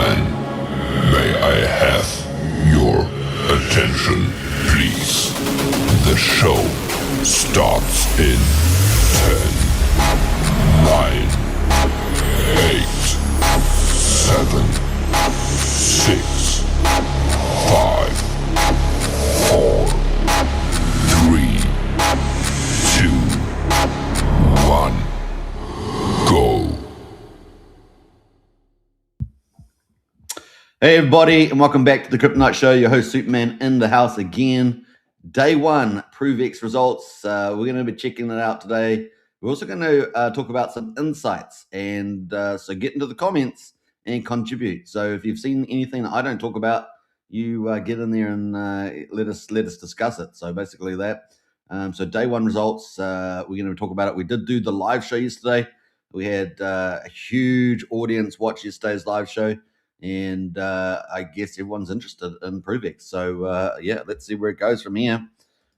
Gentlemen, may I have your attention, please? The show starts in 10, 9, 8, 7, 6, 5, 4, 3, 2, 1, go. Hey everybody, and welcome back to the Crypto Night Show. Your host Superman in the house again. Day one PROVEX results. We're going to be checking it out today. We're also going to talk about some insights, and so get into the comments and contribute. So if you've seen anything that I don't talk about, you get in there and let us discuss it. So basically that. So day one results. We're going to talk about it. We did do the live show yesterday. We had a huge audience watch yesterday's live show. And I guess everyone's interested in ProveX. So, yeah, let's see where it goes from here.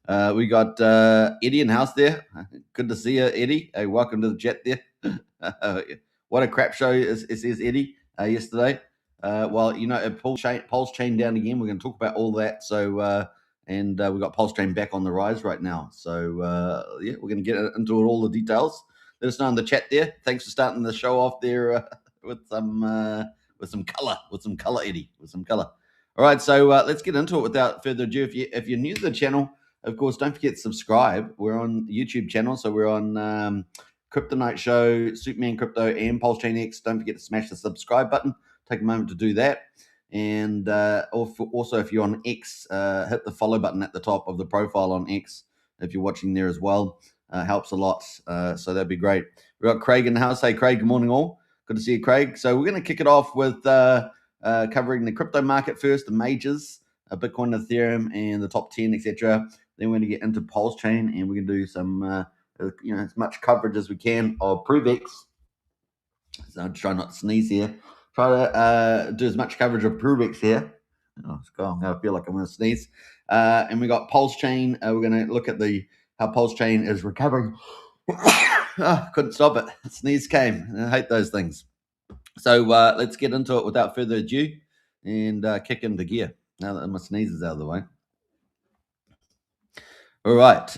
We got Eddie in house there. Good to see you, Eddie. Hey, welcome to the chat there. What a crap show it says Eddie yesterday. Well, you know, Pulse Chain down again. We're going to talk about all that. So, and we got Pulse Chain back on the rise right now. So, yeah, we're going to get into all the details. Let us know in the chat there. Thanks for starting the show off there with some color, Eddie, with some color. All right, so let's get into it without further ado. If you're new to the channel, of course, don't forget to subscribe. We're on the YouTube channel, so we're on Crypto Night Show, Superman Crypto, and Pulse Chain X. Don't forget to smash the subscribe button. Take a moment to do that. And also, if you're on X, hit the follow button at the top of the profile on X. If you're watching there as well, helps a lot. So that'd be great. We've got Craig in the house. Hey, Craig, good morning all. Good to see you, Craig. So we're going to kick it off with covering the crypto market first, the majors, Bitcoin, Ethereum, and the top 10, etc. Then we're going to get into Pulse Chain, and we're going to do some, as much coverage as we can of ProveX. So I'm trying not to sneeze here. Try to do as much coverage of ProveX here. Oh, it's gone. I feel like I'm going to sneeze. And we got Pulse Chain. We're going to look at how Pulse Chain is recovering. Oh, couldn't stop it. Sneeze came. I hate those things. So let's get into it without further ado and kick into gear now that my sneeze is out of the way. All right.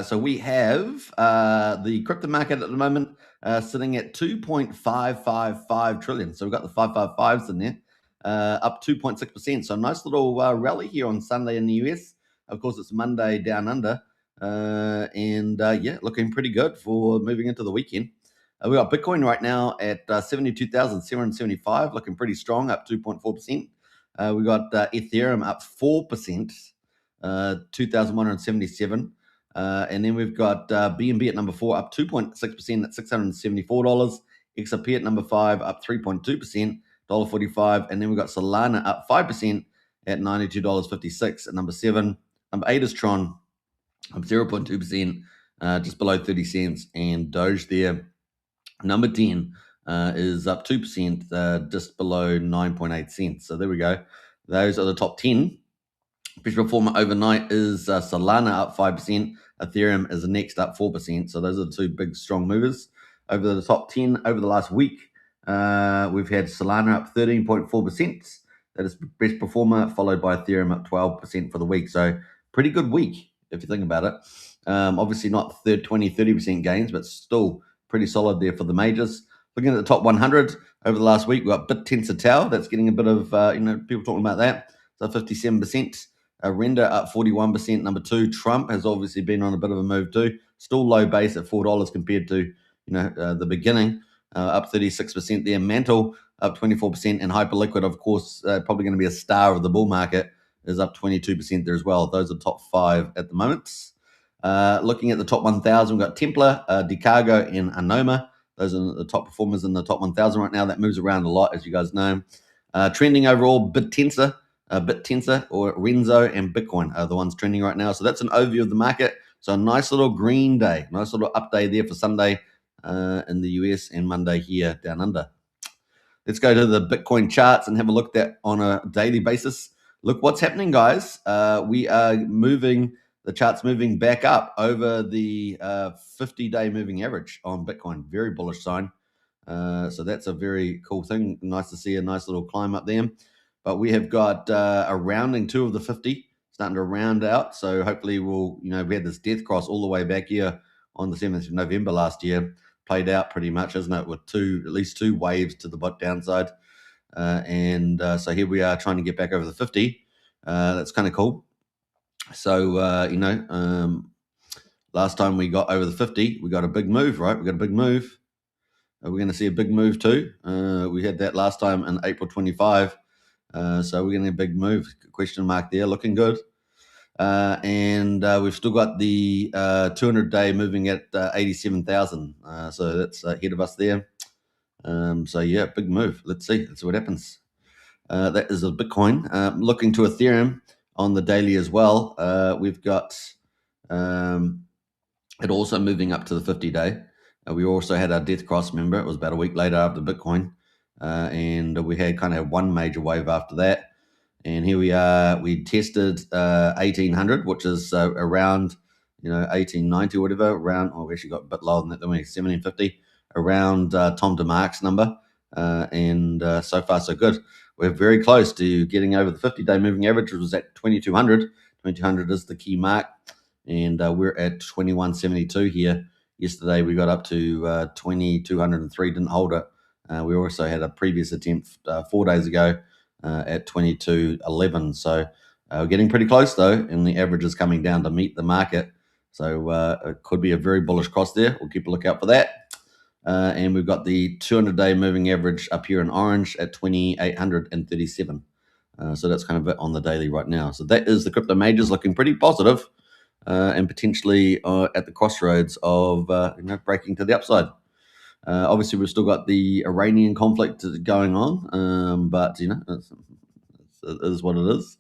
So we have the crypto market at the moment sitting at 2.555 trillion. So we've got the 555s in there, up 2.6%. So a nice little rally here on Sunday in the US. Of course, it's Monday down under. Yeah, looking pretty good for moving into the weekend. We got Bitcoin right now at 72,775, looking pretty strong, up 2.4%. We got Ethereum up 4%, 2,177. And then we've got BNB at number 4, up 2.6% at $674. XRP at number 5, up 3.2%, $1.45. And then we've got Solana up 5% at $92.56 at number 7. Number 8 is Tron, up 0.2%, just below 30 cents. And Doge there, number 10, is up 2%, just below 9.8 cents. So there we go. Those are the top 10. Best performer overnight is Solana up 5%. Ethereum is next, up 4%. So those are the two big strong movers. Over the top 10 over the last week, we've had Solana up 13.4%. That is best performer, followed by Ethereum up 12% for the week. So pretty good week if you think about it. Obviously not 20, 30% gains, but still pretty solid there for the majors. Looking at the top 100 over the last week, we've got BitTensor Tau. That's getting a bit of, people talking about that. So 57%. Render up 41%. Number 2, Trump has obviously been on a bit of a move too. Still low base at $4 compared to the beginning. Up 36% there. Mantle up 24%, and Hyperliquid, of course, probably going to be a star of the bull market, is up 22% there as well. Those are top 5 at the moment. Looking at the top 1,000, we've got Templar, Decargo, and Anoma. Those are the top performers in the top 1,000 right now. That moves around a lot, as you guys know. Trending overall, BitTensor or Renzo, and Bitcoin are the ones trending right now. So that's an overview of the market. So a nice little green day, nice little up day there for Sunday in the US and Monday here down under. Let's go to the Bitcoin charts and have a look at that on a daily basis. Look what's happening, guys. We are moving, the chart's moving back up over the 50-day moving average on Bitcoin. Very bullish sign. So that's a very cool thing. Nice to see a nice little climb up there. But we have got a rounding 2 of the 50 starting to round out. So hopefully we had this death cross all the way back here on the 7th of November last year. Played out pretty much, isn't it? With at least two waves to the downside. So here we are trying to get back over the 50. That's kind of cool. So, last time we got over the 50, we got a big move, right? We got a big move. We're going to see a big move too. We had that last time in April 25. So we're getting a big move. Question mark there, looking good. We've still got the 200-day moving at 87,000. So that's ahead of us there. Big move. Let's see what happens. That is a Bitcoin. Looking to Ethereum on the daily as well. We've got it also moving up to the 50-day. We also had our death cross, remember? It was about a week later after Bitcoin. And we had kind of one major wave after that. And here we are. We tested 1,800, which is around, 1,890 or whatever. We actually got a bit lower than that, 1,750, around Tom DeMark's number. So far, so good. We're very close to getting over the 50-day moving average, which was at 2,200. 2,200 is the key mark. And we're at 2172 here. Yesterday, we got up to 2,203, didn't hold it. We also had a previous attempt 4 days ago at 2211. So we're getting pretty close, though, and the average is coming down to meet the market. So it could be a very bullish cross there. We'll keep a lookout for that. And we've got the 200-day moving average up here in orange at 2,837. So that's kind of it on the daily right now. So that is the crypto majors looking pretty positive. And potentially at the crossroads of breaking to the upside. Obviously, we've still got the Iranian conflict going on, but it is what it is.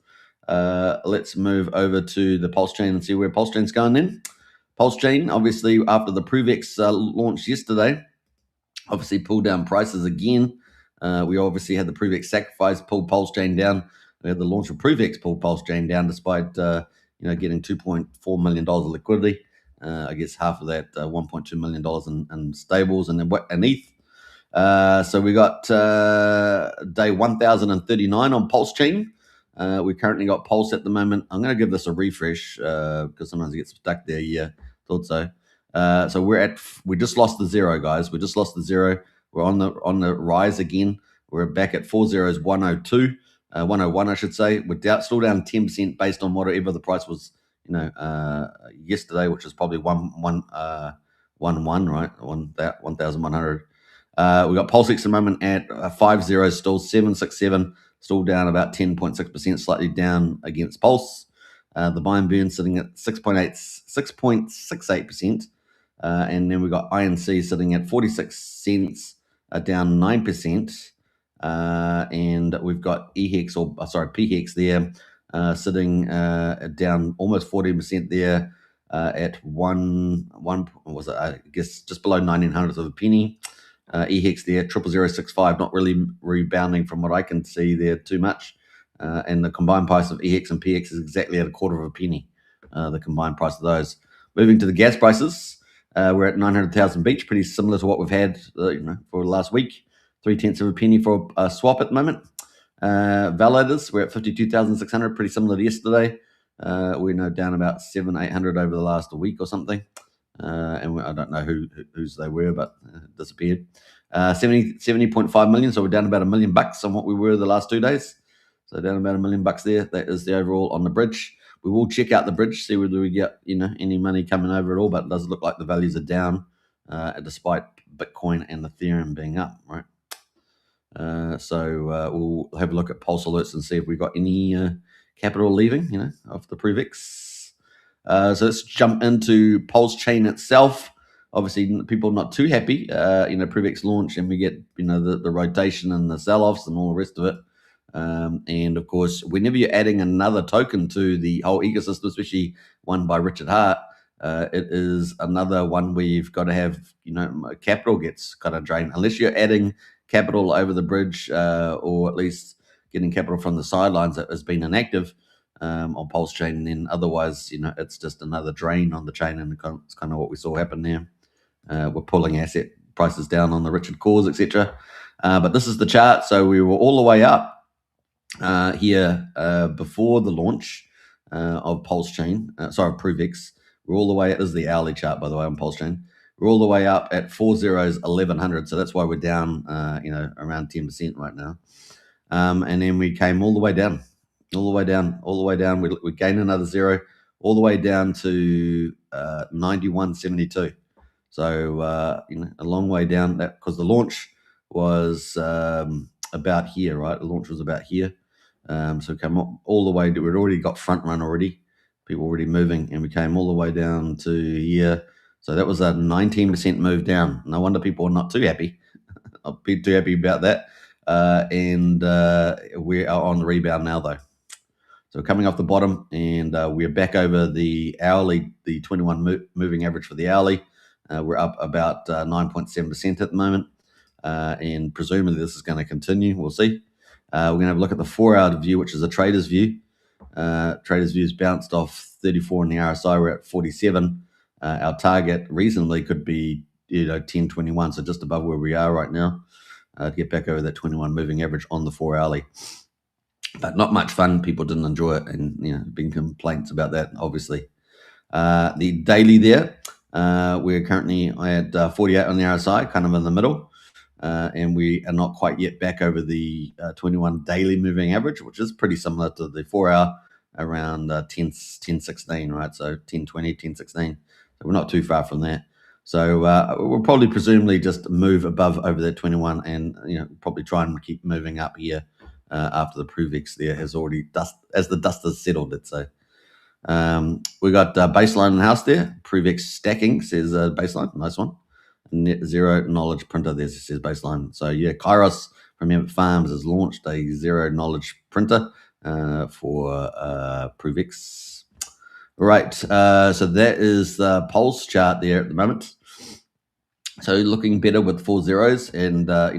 Let's move over to the Pulse Chain and see where Pulse Chain's going then. Pulse Chain, obviously, after the PROVEX launch yesterday, obviously pulled down prices again. We obviously had the PROVEX sacrifice pull Pulse Chain down. We had the launch of ProveX pull Pulse Chain down despite getting $2.4 million of liquidity. I guess half of that, $1.2 million in stables and ETH. So we got day 1,039 on Pulse Chain. We currently got Pulse at the moment. I'm going to give this a refresh because sometimes it gets stuck there. Yeah, thought so. So we just lost the zero, guys. We just lost the zero. We're on the rise again. We're back at 40102. 101, I should say. We're still down 10% based on whatever the price was, yesterday, which is probably 111, right? 1,100. We got PulseX at the moment at 50, still 767, still down about 10.6%, slightly down against Pulse. The buy and burn sitting at 6.68%. And then we got INC sitting at 46 cents, down 9%. And we've got PHEX there, sitting down almost 14% there at I guess just below 1900th of a penny. EHEX there, 00065, not really rebounding from what I can see there too much. And the combined price of EHEX and PX is exactly at a quarter of a penny, the combined price of those. Moving to the gas prices, we're at 900,000 beach, pretty similar to what we've had for last week. 0.3 of a penny for a swap at the moment. Validators, we're at 52,600, pretty similar to yesterday. We're down about 700-800 over the last week or something. And I don't know whose they were, but disappeared. 70.5 million, so we're down about $1 million on what we were the last 2 days. So down about $1 million there. That is the overall on the bridge. We will check out the bridge, see whether we get any money coming over at all, but it does look like the values are down, despite Bitcoin and Ethereum being up, right? We'll have a look at pulse alerts and see if we got any capital leaving, off the ProveX. So let's jump into Pulse Chain itself. Obviously, people not too happy, ProveX launch, and we get, the rotation and the sell-offs and all the rest of it. And of course, whenever you're adding another token to the whole ecosystem, especially one by Richard Hart, it is another one where you've got to have, capital gets kind of drained. Unless you're adding capital over the bridge, or at least getting capital from the sidelines that has been inactive on Pulse Chain, and then otherwise, it's just another drain on the chain, and it's kind of what we saw happen there. We're pulling asset prices down on the Richard cause, etc. But this is the chart. So we were all the way up here before the launch of Pulse Chain. ProveX. We're all the way. This is the hourly chart, by the way, on Pulse Chain. We're all the way up at 4 zeros, 1100. So that's why we're down, around 10% right now. And then we came all the way down, all the way down. We gained another zero, all the way down to 91.72. So a long way down. That because the launch was about here, right? The launch was about here. So we came all the way. We'd already got front run already. People already moving, and we came all the way down to here. So that was a 19% move down. No wonder people are not too happy. Not too happy about that. And we are on the rebound now, though. So coming off the bottom, and we're back over the hourly, the 21 moving average for the hourly. We're up about 9.7% at the moment, and presumably this is going to continue. We'll see. We're going to have a look at the 4-hour view, which is a trader's view. Trader's view has bounced off 34 in the RSI. We're at 47. Our target reasonably could be 10.21, so just above where we are right now, to get back over that 21 moving average on the 4-hourly. But not much fun. People didn't enjoy it, and been complaints about that, obviously. The daily there, we're currently at 48 on the RSI, kind of in the middle, and we are not quite yet back over the 21 daily moving average, which is pretty similar to the 4-hour, around 10.16, right? So 10.20, 10.16. So we're not too far from that. So we'll probably presumably just move above over that 21, and probably try and keep moving up here after the ProveX there has already as the dust has settled, let's say. We got baseline in the house there. ProveX stacking says baseline, nice one. Net zero knowledge printer there says baseline. So yeah, Kairos from Emmett Farms has launched a zero knowledge printer for ProveX. Right, so that is the Pulse chart there at the moment. So looking better with 4 zeros, and at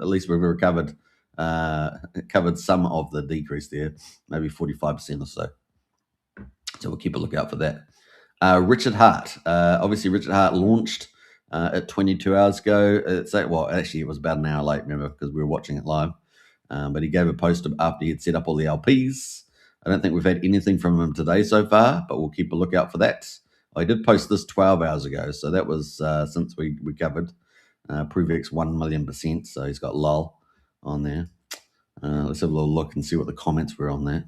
least we've recovered some of the decrease there, maybe 45% or so. So we'll keep a lookout for that. Richard Hart, obviously Richard Hart launched at 22 hours ago. Actually it was about an hour late, remember, because we were watching it live. But he gave a post after he had set up all the LPs. I don't think we've had anything from him today so far, but we'll keep a lookout for that. I did post this 12 hours ago, so that was since we covered ProveX 1 million%. So he's got lull on there. Let's have a little look and see what the comments were on that.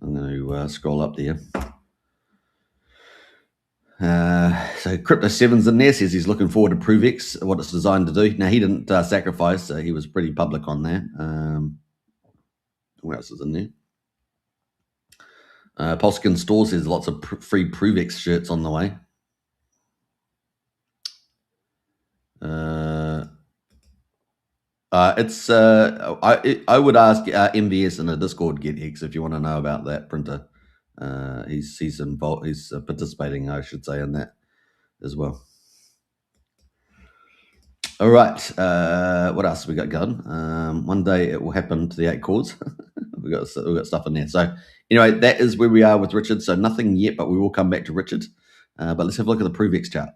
I'm going to scroll up there. So Crypto Sevens in there says he's looking forward to ProveX, what it's designed to do. Now he didn't sacrifice, so he was pretty public on that. What else is in there? Polskin Store says lots of free ProveX shirts on the way. I would ask MVS in the Discord GetX if you want to know about that printer. He's involved. He's participating, I should say, in that as well. All right. What else have we got going? One day it will happen to the 8 cores. we got stuff in there. So anyway, that is where we are with Richard. So nothing yet, but we will come back to Richard. But let's have a look at the ProveX chart.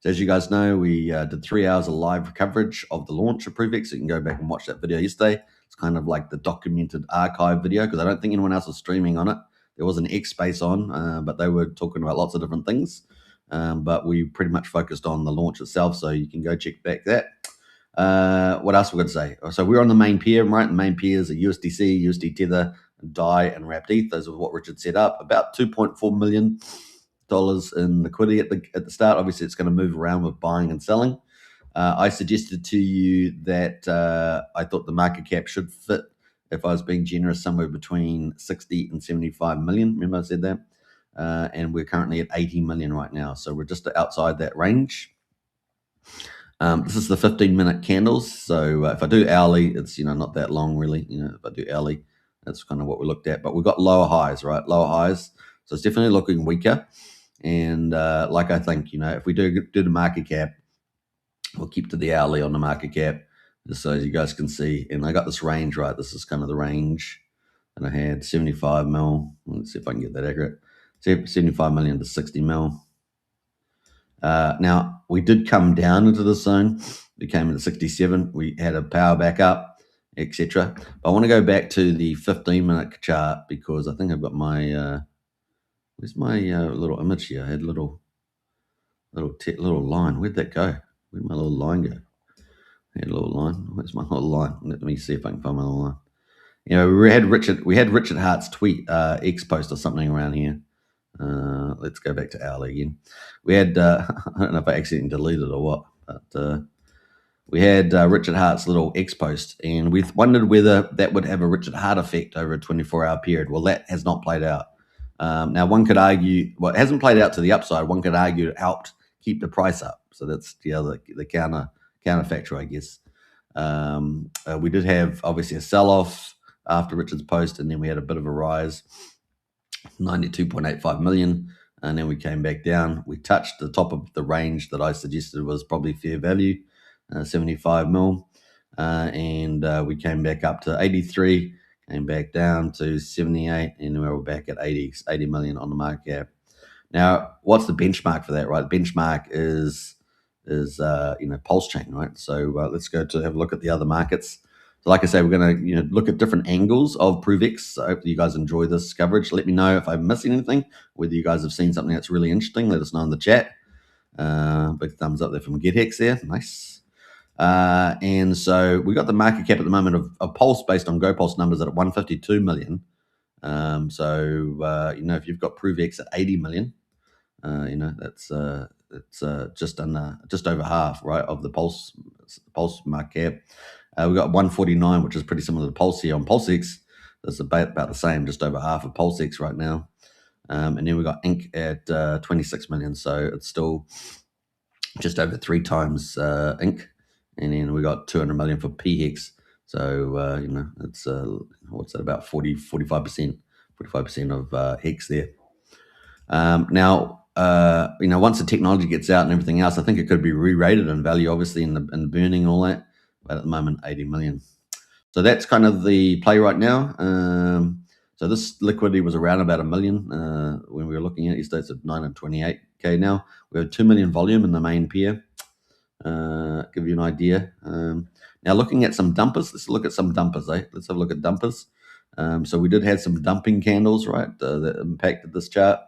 So as you guys know, we did 3 hours of live coverage of the launch of ProveX. So you can go back and watch that video yesterday. It's kind of like the documented archive video, because I don't think anyone else was streaming on it. There was an X space on, but they were talking about lots of different things. But we pretty much focused on the launch itself, so you can go check back that. What else we're going to say? So we're on the main pair, right? The main pairs are USDC, USD Tether, DAI, and Wrapped ETH. Those are what Richard set up. About $2.4 million in liquidity at the start. Obviously, it's going to move around with buying and selling. I suggested to you that I thought the market cap should fit, if I was being generous, somewhere between 60 and 75 million. Remember I said that? And we're currently at 80 million right now. So we're just outside that range. This is the 15-minute candles. So if I do hourly, it's not that long really. If I do hourly, that's kind of what we looked at. But we've got lower highs, right? Lower highs. So it's definitely looking weaker. And like I think, if we do the market cap, we'll keep to the hourly on the market cap, just so you guys can see. And I got this range, right? This is kind of the range. And I had 75 mil. Let's see if I can get that accurate. 75 million to 60 mil. Now, we did come down into the zone. We came into 67. We had a power back up, etc. But I want to go back to the 15-minute chart because I think I've got my where's my little image here? I had little line. Where'd that go? Where'd my little line go? I had a little line. Where's my little line? Let me see if I can find my little line. You know, we had Richard Hart's tweet X post or something around here. Let's go back to ALGO again. We had I don't know if I accidentally deleted it or what, but we had Richard Hart's little X post, and we wondered whether that would have a Richard Hart effect over a 24-hour period. Well, that has not played out. Now, one could argue, well, it hasn't played out to the upside. One could argue it helped keep the price up. So that's the counterfactor, I guess. We did have obviously a sell-off after Richard's post, and then we had a bit of a rise, 92.85 million, and then we came back down. We touched the top of the range that I suggested was probably fair value, 75 mil, and we came back up to 83, came back down to 78, and we were back at 80 million on the market cap. Now, what's the benchmark for that, right? The benchmark is Pulse Chain, right? So let's go to have a look at the other markets. So like I say, we're going to look at different angles of ProveX. So hopefully you guys enjoy this coverage. Let me know if I'm missing anything, whether you guys have seen something that's really interesting. Let us know in the chat. Big thumbs up there from GetHex there. Nice. And so we got the market cap at the moment of Pulse based on GoPulse numbers at 152 million. If you've got ProveX at 80 million, that's just over half, right, of the Pulse market cap. We got 149, which is pretty similar to Pulse here on PulseX. That's about the same, just over half of PulseX right now. And then we got Inc at 26 million, so it's still just over 3 times Inc. And then we got 200 million for PHEX. So it's what's that, about 45% of Hex there. Once the technology gets out and everything else, I think it could be re-rated in value, obviously, in the burning and all that. But at the moment, 80 million. So that's kind of the play right now. So this liquidity was around about 1 million when we were looking at it. It's at 928K now. We have 2 million volume in the main pair. Give you an idea. Now looking at some dumpers, let's look at some dumpers. Let's have a look at dumpers. So we did have some dumping candles, right, that impacted this chart.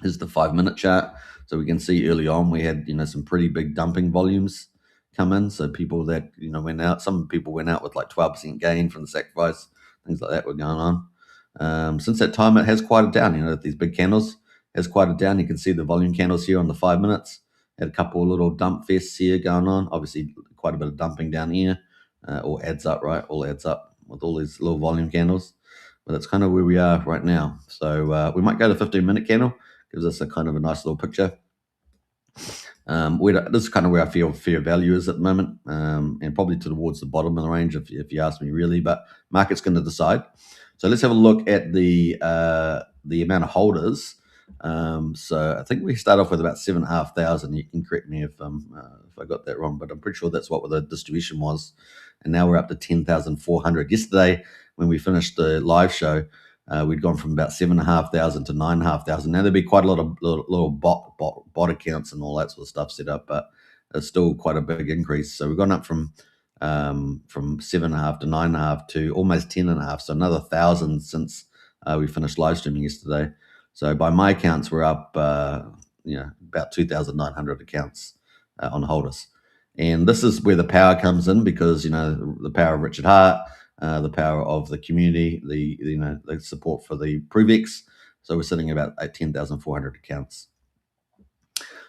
Here's the 5-minute chart. So we can see early on we had some pretty big dumping volumes come in. So people that went out. Some people went out with like 12% gain from the sacrifice. Things like that were going on. Since that time, it has quieted down. These big candles has quieted down. You can see the volume candles here on the 5 minutes. Had a couple of little dump fests here going on. Obviously, quite a bit of dumping down here. All adds up, right? All adds up with all these little volume candles. But that's kind of where we are right now. So we might go to 15-minute candle. Gives us a kind of a nice little picture. This is kind of where I feel fair value is at the moment, and probably towards the bottom of the range if you ask me really. But market's going to decide. So let's have a look at the amount of holders. So I think we start off with about 7,500. You can correct me if I got that wrong, but I'm pretty sure that's what the distribution was. And now we're up to 10,400. Yesterday, when we finished the live show, we'd gone from about 7,500 to 9,500. Now there'd be quite a lot of little bot accounts and all that sort of stuff set up, but it's still quite a big increase. So we've gone up from 7.5 to 9.5 to almost 10.5. So another 1,000 since we finished live streaming yesterday. So by my accounts, we're up, about 2,900 accounts on holders. And this is where the power comes in because, the power of Richard Hart, the power of the community, the support for the ProveX. So we're sitting about at 10,400 accounts.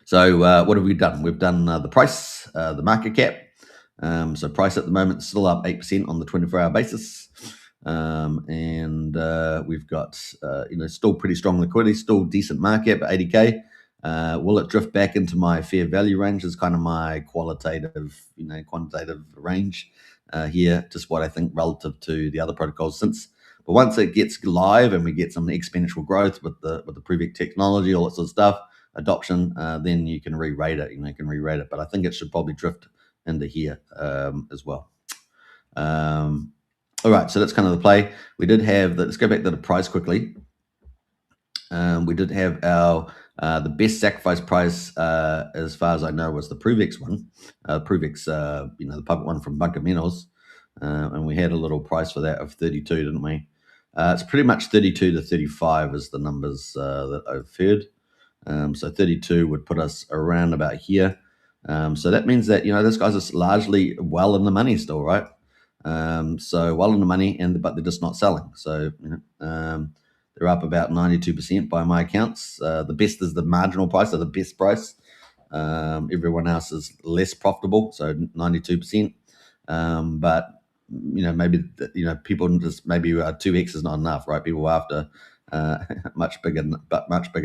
So what have we done? We've done the price, the market cap. So price at the moment is still up 8% on the 24-hour basis. And we've got, still pretty strong liquidity, still decent market, but 80K. Will it drift back into my fair value range is kind of my quantitative range here, just what I think relative to the other protocols but once it gets live and we get some exponential growth with the ProveX technology, all that sort of stuff, adoption, then you can re-rate it, but I think it should probably drift into here as well. All right, so that's kind of the play. We did have let's go back to the price quickly. We did have our The best sacrifice price, as far as I know, was the ProveX one. ProveX, the public one from Bunker Minerals. And we had a little price for that of 32, didn't we? It's pretty much 32 to 35 is the numbers that I've heard. So 32 would put us around about here. So that means that, this guy's is largely well in the money still, right? So well in the money, but they're just not selling. So, they're up about 92% by my accounts. The best is the marginal price, or the best price. Everyone else is less profitable, so 92%. But maybe people just maybe 2x is not enough, right? People are after much bigger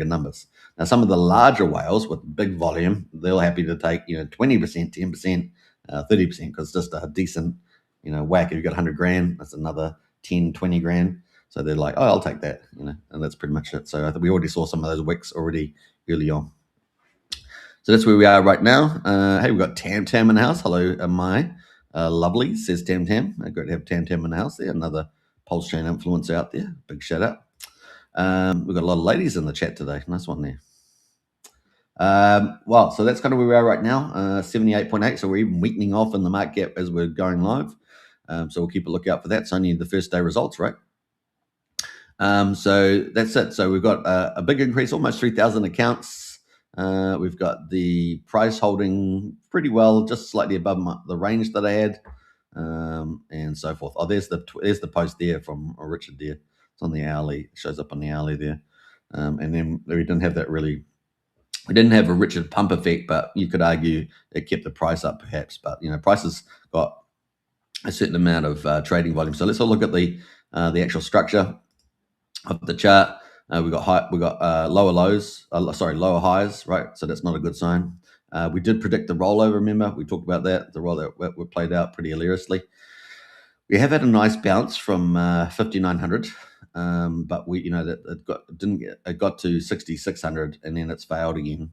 numbers. Now, some of the larger whales with big volume, they're happy to take 20%, 10%, 30%, because it's just a decent whack. If you've got 100 grand, that's another 10, 20 grand. So they're like, oh, I'll take that, and that's pretty much it. So I think we already saw some of those wicks already early on. So that's where we are right now. Hey, we've got Tam Tam in the house. Hello, my lovely, says Tam Tam. Great to have Tam Tam in the house there. Another Pulse Chain influencer out there. Big shout out. We've got a lot of ladies in the chat today. Nice one there. Well, so that's kind of where we are right now, 78.8. So we're even weakening off in the market cap as we're going live. So we'll keep a lookout for that. It's only the first day results, right? So that's it. So we've got a big increase, almost 3,000 accounts. We've got the price holding pretty well, just slightly above the range that I had, and so forth. Oh, there's the post there from Richard there. It's on the hourly. It shows up on the hourly there. And then we didn't have that really. We didn't have a Richard pump effect, but you could argue it kept the price up perhaps. But prices got a certain amount of trading volume. So let's all look at the actual structure of the chart. We got lower lows, lower highs, right? So that's not a good sign. We did predict the rollover. Remember, we talked about that. The rollover were played out pretty hilariously. We have had a nice bounce from 5,900, but we, it got to 6,600, and then it's failed again.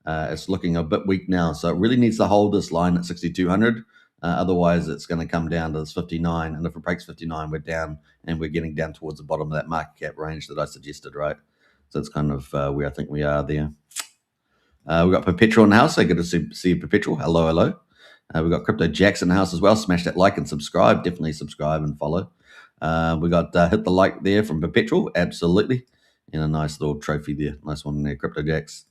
It's looking a bit weak now, so it really needs to hold this line at 6,200. Otherwise, it's going to come down to this 59, and if it breaks 59, we're down, and we're getting down towards the bottom of that market cap range that I suggested, right? So it's kind of where I think we are there. We've got Perpetual in the house, so good to see Perpetual. Hello. We've got Crypto Jacks in the house as well. Smash that like and subscribe. Definitely subscribe and follow. We got hit the like there from Perpetual, absolutely, and a nice little trophy there. Nice one there, Crypto Jacks.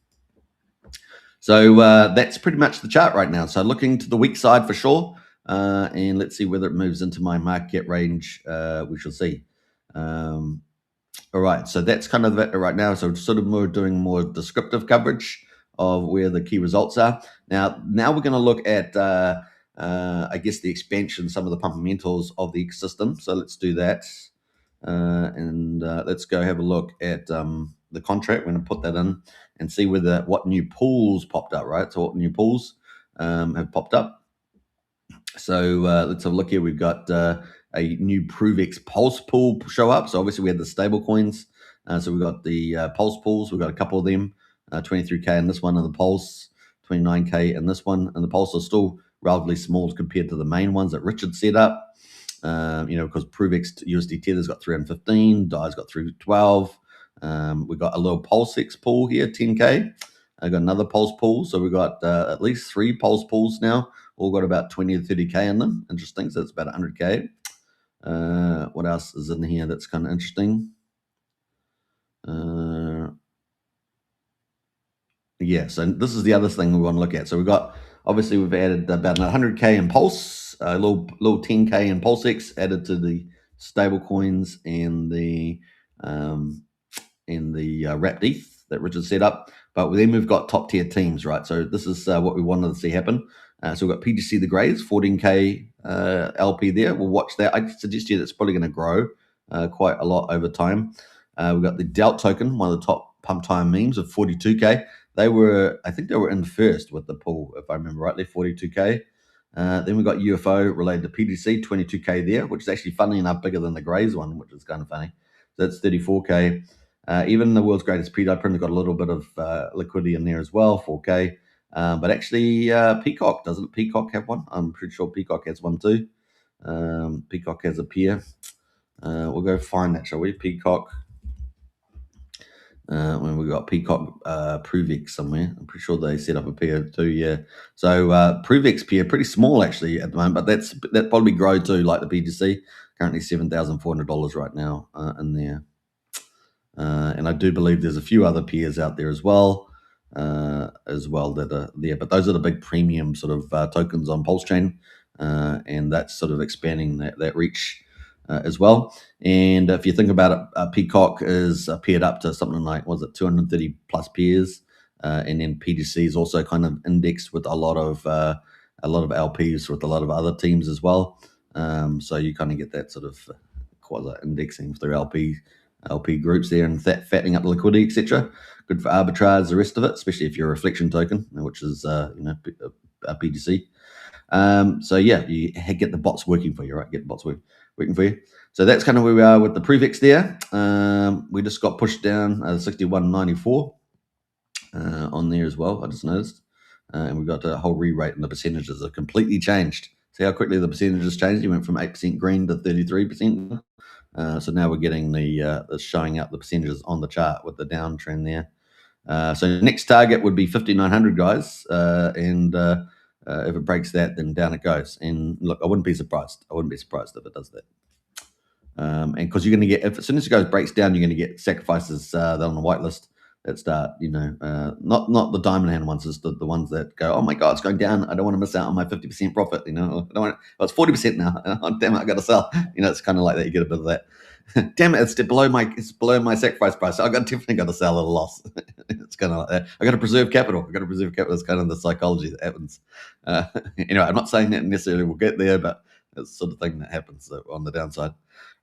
So that's pretty much the chart right now. So looking to the weak side for sure, and let's see whether it moves into my market cap range. We shall see. All right, so that's kind of it right now. So sort of doing more descriptive coverage of where the key results are. Now we're going to look at, I guess, the expansion, some of the fundamentals of the ecosystem. So let's do that, and let's go have a look at the contract. We're going to put that in and see what new pools popped up, right? So what new pools have popped up. So let's have a look here. We've got a new ProveX Pulse pool show up. So obviously we had the stable coins. So we've got the Pulse pools. We've got a couple of them, 23K in this one, and the Pulse, 29K in this one. And the Pulse are still relatively small compared to the main ones that Richard set up. Because ProveX USD Tether's got 315, DAI's got 312. We've got a little PulseX pool here, 10K. I got another Pulse pool. So we've got at least 3 Pulse pools now. All got about 20 to 30K in them. Interesting. So it's about 100K. What else is in here that's kind of interesting? Yeah, so this is the other thing we want to look at. So we've added about 100K in Pulse, a little 10K in PulseX added to the stable coins and the wrapped ETH that Richard set up. But then we've got top tier teams, right? So this is what we wanted to see happen. So we've got PGC the Greys, 14K LP there. We'll watch that. I suggest to you that's probably going to grow quite a lot over time. We've got the Delt token, one of the top pump time memes of 42K. I think they were in first with the pool, if I remember rightly, 42K. Then we've got UFO related to PGC, 22K there, which is actually funny enough bigger than the Greys one, which is kind of funny. So that's 34K. Even the world's greatest PDI printer got a little bit of liquidity in there as well, 4K. But actually, Peacock, doesn't Peacock have one? I'm pretty sure Peacock has one too. Peacock has a peer. We'll go find that, shall we? Peacock. when we got Peacock ProveX somewhere. I'm pretty sure they set up a pair too. Yeah. So ProveX pair pretty small actually at the moment, but that probably grow to like the BTC. Currently $7,400 right now in there. And I do believe there's a few other pairs out there as well that are there. But those are the big premium sort of tokens on Pulse Chain, and that's sort of expanding that reach as well. And if you think about it, Peacock is paired up to something like, was it 230 plus pairs, and then PGC is also kind of indexed with a lot of LPs with a lot of other teams as well. So you kind of get that sort of quasi indexing through LP groups there and fattening up the liquidity, etc. Good for arbitrage, the rest of it, especially if you're a reflection token, which is a BTC. So yeah, you get the bots working for you, right? Get the bots working for you. So that's kind of where we are with the ProveX there. We just got pushed down 61.94 on there as well. I just noticed, and we got a whole re-rate, and the percentages have completely changed. See how quickly the percentages changed? You went from 8% green to 33%. So now we're getting the showing up the percentages on the chart with the downtrend there. So next target would be 5,900, guys, and if it breaks that, then down it goes. And look, I wouldn't be surprised. I wouldn't be surprised if it does that. And because you're going to get, as soon as it breaks down, you're going to get sacrifices that on the whitelist that start, not the diamond hand ones, it's the ones that go, oh my God, it's going down. I don't want to miss out on my 50% profit. I don't want it's 40% now. Oh, damn it, I got to sell. It's kind of like that. You get a bit of that. Damn it, it's below my sacrifice price. I definitely got to sell at a loss. It's kind of like that. I got to preserve capital. It's kind of the psychology that happens. Anyway, I'm not saying that necessarily we'll get there, but it's the sort of thing that happens on the downside.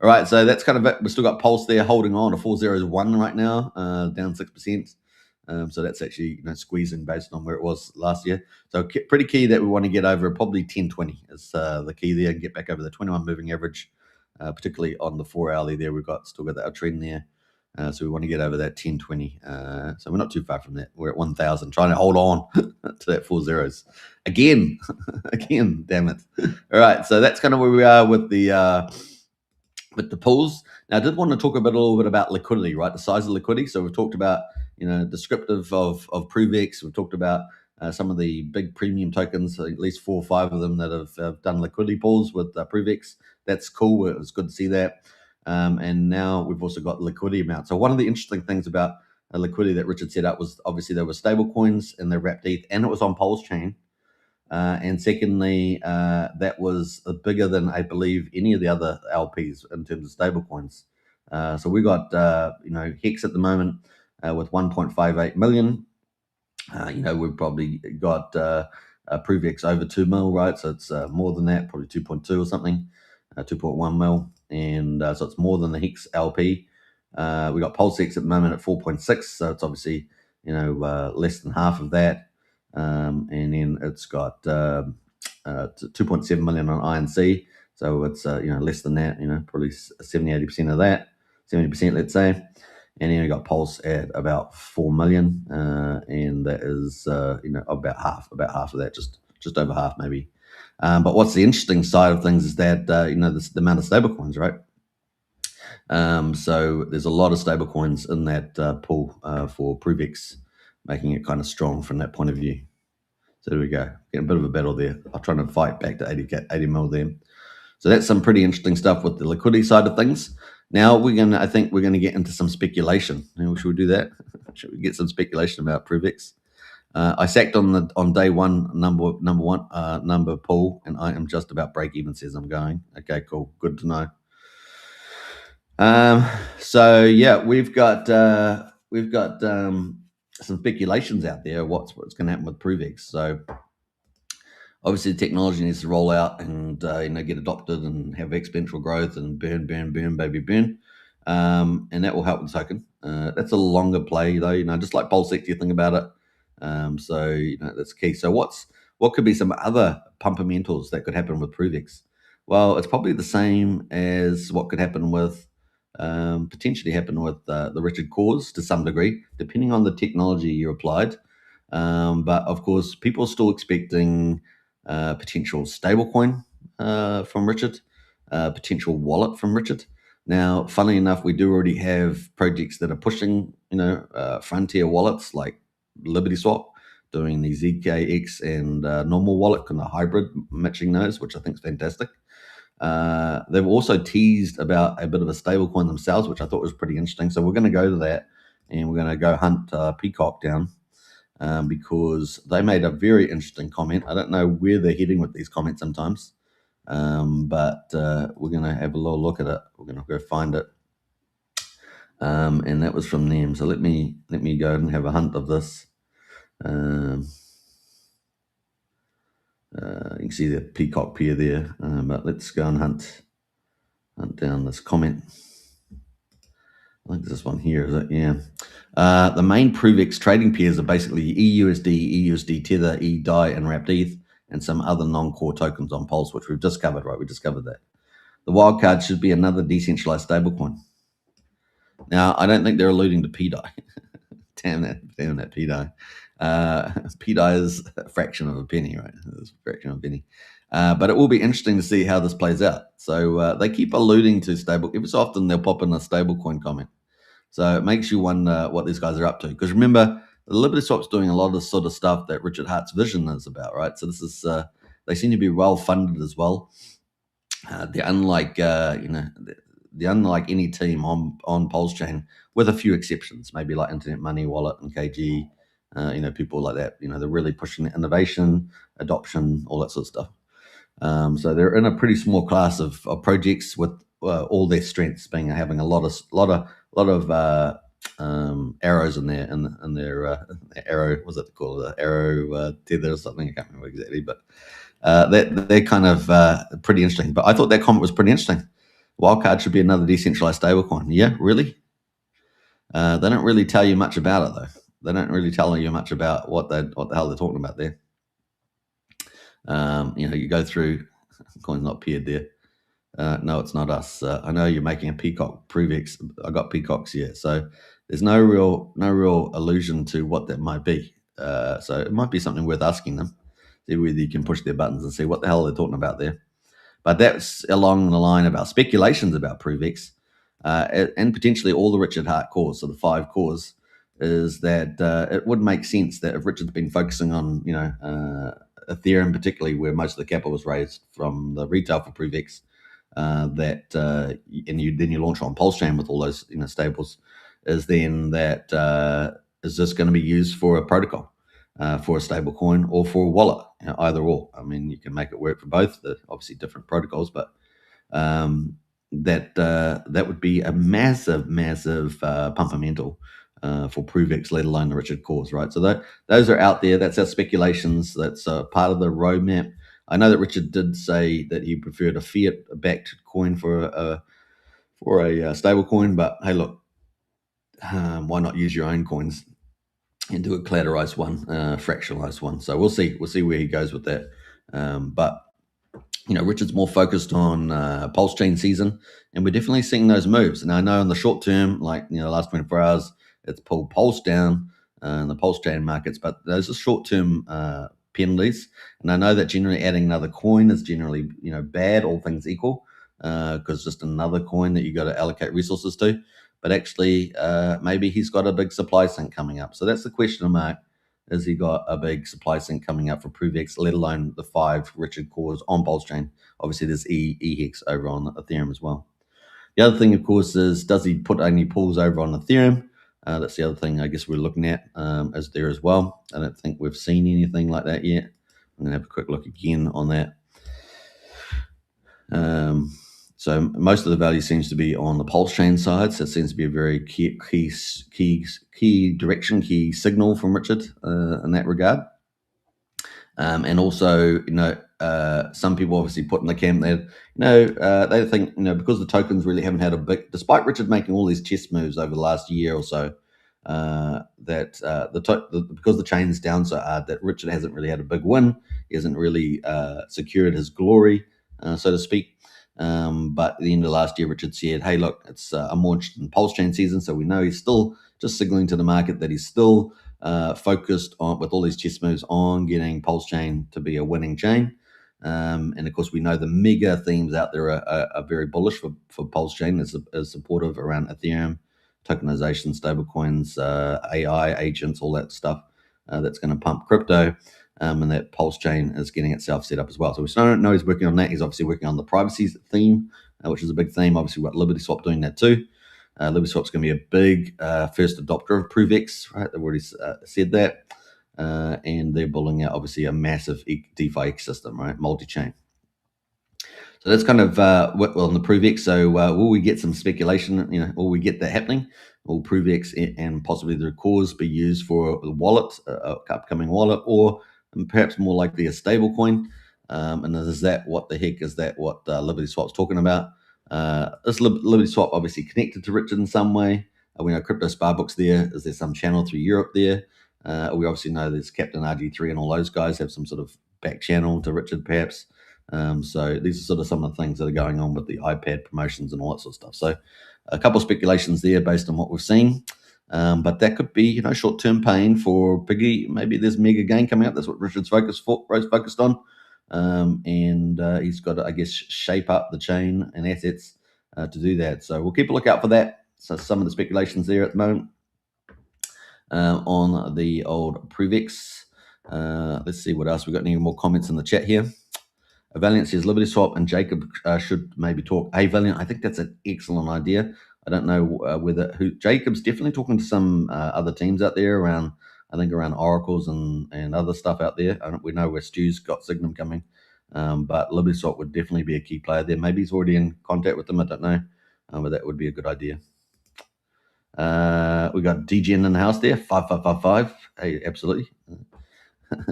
All right, so that's kind of it. We've still got Pulse there holding on to 401 right now, down 6%. So that's actually squeezing based on where it was last year. So pretty key that we want to get over probably 1020 is the key there, and get back over the 21 moving average, particularly on the 4 hourly there. We've still got that trend there. So we want to get over that 1020. So we're not too far from that. We're at 1,000, trying to hold on to that 4 zeros. Again, damn it. All right, so that's kind of where we are with the pools. Now, I did want to talk a little bit about liquidity, right? The size of liquidity. So we've talked about, descriptive of ProveX. We've talked about some of the big premium tokens, at least 4 or 5 of them that have done liquidity pools with ProveX. That's cool. It was good to see that. And now we've also got liquidity amount. So one of the interesting things about liquidity that Richard set up was obviously there were stable coins and they're wrapped ETH, and it was on Pulse Chain. And secondly, that was bigger than I believe any of the other LPs in terms of stable coins. So we got Hex at the moment with 1.58 million. We've probably got ProveX over 2 mil, right? So it's more than that, probably 2.2 or something, 2.1 mil, and so it's more than the Hex LP. We got PulseX at the moment at 4.6, so it's obviously less than half of that. And then it's got 2.7 million on INC, so it's less than that, probably 70-80% of that, 70%, let's say. And then you got Pulse at about 4 million, and that is about half of that, just over half maybe. But what's the interesting side of things is that the amount of stable coins, right? So there's a lot of stable coins in that pool for ProveX, making it kind of strong from that point of view. So there we go. Getting a bit of a battle there. I'm trying to fight back to 80 mil there. So that's some pretty interesting stuff with the liquidity side of things. Now I think we're gonna get into some speculation. Should we do that? Should we get some speculation about ProveX? I sacked on day one number pool, and I am just about break even. Says I'm going. Okay, cool. Good to know. So yeah, we've got some speculations out there. What's going to happen with ProveX? So obviously, the technology needs to roll out and get adopted and have exponential growth and burn, baby, burn, and that will help the token. That's a longer play though. Just like PulseX, you think about it. So that's key. So what could be some other pumpamentals that could happen with ProveX? Well, it's probably the same as what could happen with potentially happen with the Richard cause to some degree, depending on the technology you applied. But of course, people are still expecting potential stablecoin from Richard, potential wallet from Richard. Now, funnily enough, we do already have projects that are pushing, frontier wallets like Liberty Swap, doing the ZKX and normal wallet, kind of hybrid, matching those, which I think is fantastic. They've also teased about a bit of a stable coin themselves, which I thought was pretty interesting. So we're going to go to that, and we're going to go hunt Peacock down because they made a very interesting comment. I don't know where they're heading with these comments sometimes, but we're going to have a little look at it. We're going to go find it, and that was from them. So let me go and have a hunt of this. You can see the peacock pair there, but let's go and hunt down this comment. I think this one here, is it? Yeah. The main ProveX trading pairs are basically EUSD, EUSD Tether, eDai, and Wrapped ETH, and some other non-core tokens on Pulse, which we've just covered, right? We just covered that. The wildcard should be another decentralized stablecoin. Now, I don't think they're alluding to PDAI. damn that PDAI. PDAI is a fraction of a penny, right? It's a fraction of a penny. But it will be interesting to see how this plays out. So they keep alluding to stable. Every so often they'll pop in a stablecoin comment. So it makes you wonder what these guys are up to. Because remember, the Liberty Swap's doing a lot of the sort of stuff that Richard Hart's vision is about, right? So this is they seem to be well funded as well. They're unlike they're unlike any team on Pulse Chain, with a few exceptions, maybe like Internet Money Wallet and KG. People like that. They're really pushing the innovation, adoption, all that sort of stuff. So they're in a pretty small class of projects with all their strengths being having a lot of arrows in their arrow. What's that called? The arrow tether or something. I can't remember exactly, but they're kind of pretty interesting. But I thought that comment was pretty interesting. Wildcard should be another decentralized stablecoin. Yeah, really? They don't really tell you much about it, though. They don't really tell you much about what the hell they're talking about there. You go through, coin's not paired there. No, it's not us. I know you're making a peacock ProveX. I got peacocks here, so there's no real allusion to what that might be. So it might be something worth asking them. See whether you can push their buttons and see what the hell they're talking about there. But that's along the line about speculations about ProveX, and potentially all the Richard Hart cores. So the 5 cores is that it would make sense that if Richard's been focusing on Ethereum, particularly where most of the capital was raised from the retail for ProveX, and you launch on Pulse Chain with all those stables, is then that is this going to be used for a protocol, for a stable coin, or for a wallet? Either or. I mean, you can make it work for both. They're obviously different protocols, but that would be a massive pumpamental for ProveX, let alone the Richard cores, right? So those are out there. That's our speculations. That's part of the roadmap. I know that Richard did say that he preferred a fiat-backed coin for a stable coin, but hey, look, why not use your own coins and do a collateralized one, fractionalized one? So we'll see where he goes with that. But Richard's more focused on Pulse Chain season, and we're definitely seeing those moves. And I know in the short term, like the last 24 hours, it's pulled Pulse down in the Pulse Chain markets, but those are short-term penalties. And I know that generally adding another coin is generally bad, all things equal, because just another coin that you got to allocate resources to. But actually, maybe he's got a big supply sink coming up. So that's the question mark. Has he got a big supply sink coming up for ProveX, let alone the 5 Richard cores on Pulse Chain? Obviously, there's EHEX over on Ethereum as well. The other thing, of course, is does he put any pools over on Ethereum? That's the other thing I guess we're looking at as there as well. I don't think we've seen anything like that yet. I'm going to have a quick look again on that. So most of the value seems to be on the Pulse Chain side. So it seems to be a very key direction, key signal from Richard in that regard. And also, some people obviously put in the camp that, they think, because the tokens really haven't had a big, despite Richard making all these chess moves over the last year or so, because the chain's down so hard, that Richard hasn't really had a big win. He hasn't really secured his glory, so to speak. But at the end of last year, Richard said, hey, look, I'm launched in Pulse Chain season, so we know he's still just signaling to the market that he's still focused on, with all these chess moves, on getting Pulse Chain to be a winning chain. And of course, we know the mega themes out there are very bullish for Pulse Chain, is supportive around Ethereum, tokenization, stablecoins, AI agents, all that stuff that's going to pump crypto. And that Pulse Chain is getting itself set up as well. So we don't know he's working on that. He's obviously working on the privacy theme, which is a big theme. Obviously, we've got Liberty Swap doing that too. Liberty Swap's going to be a big first adopter of ProveX, right? They've already said that. And they're building out obviously a massive DeFi ecosystem, right? Multi-chain. So that's kind of well in the ProveX. So will we get some speculation? Will we get that happening? Will ProveX and possibly the cause be used for the wallet, upcoming wallet, or perhaps more likely a stable coin? And is that what the heck is that what Liberty Swap's talking about? Is Liberty Swap obviously connected to Richard in some way? We know Crypto Sparbook's there. Is there some channel through Europe there? We obviously know there's Captain RG3 and all those guys have some sort of back channel to Richard, perhaps. So these are sort of some of the things that are going on with the iPad promotions and all that sort of stuff. So a couple of speculations there based on what we've seen. But that could be, short-term pain for Piggy. Maybe there's mega gain coming up. That's what Richard's focused on. And he's got to, I guess, shape up the chain and assets to do that. So we'll keep a lookout for that. So some of the speculations there at the moment on the old ProveX. Let's see what else. We've got any more comments in the chat here. Valiant says Liberty Swap and Jacob should maybe talk. Hey, Valiant, I think that's an excellent idea. I don't know Jacob's definitely talking to some other teams out there around Oracles and other stuff out there. We know where Stu's got Signum coming, but Liberty Swap would definitely be a key player there. Maybe he's already in contact with them. I don't know, but that would be a good idea. We got DGen in the house there, 5555. Hey, absolutely.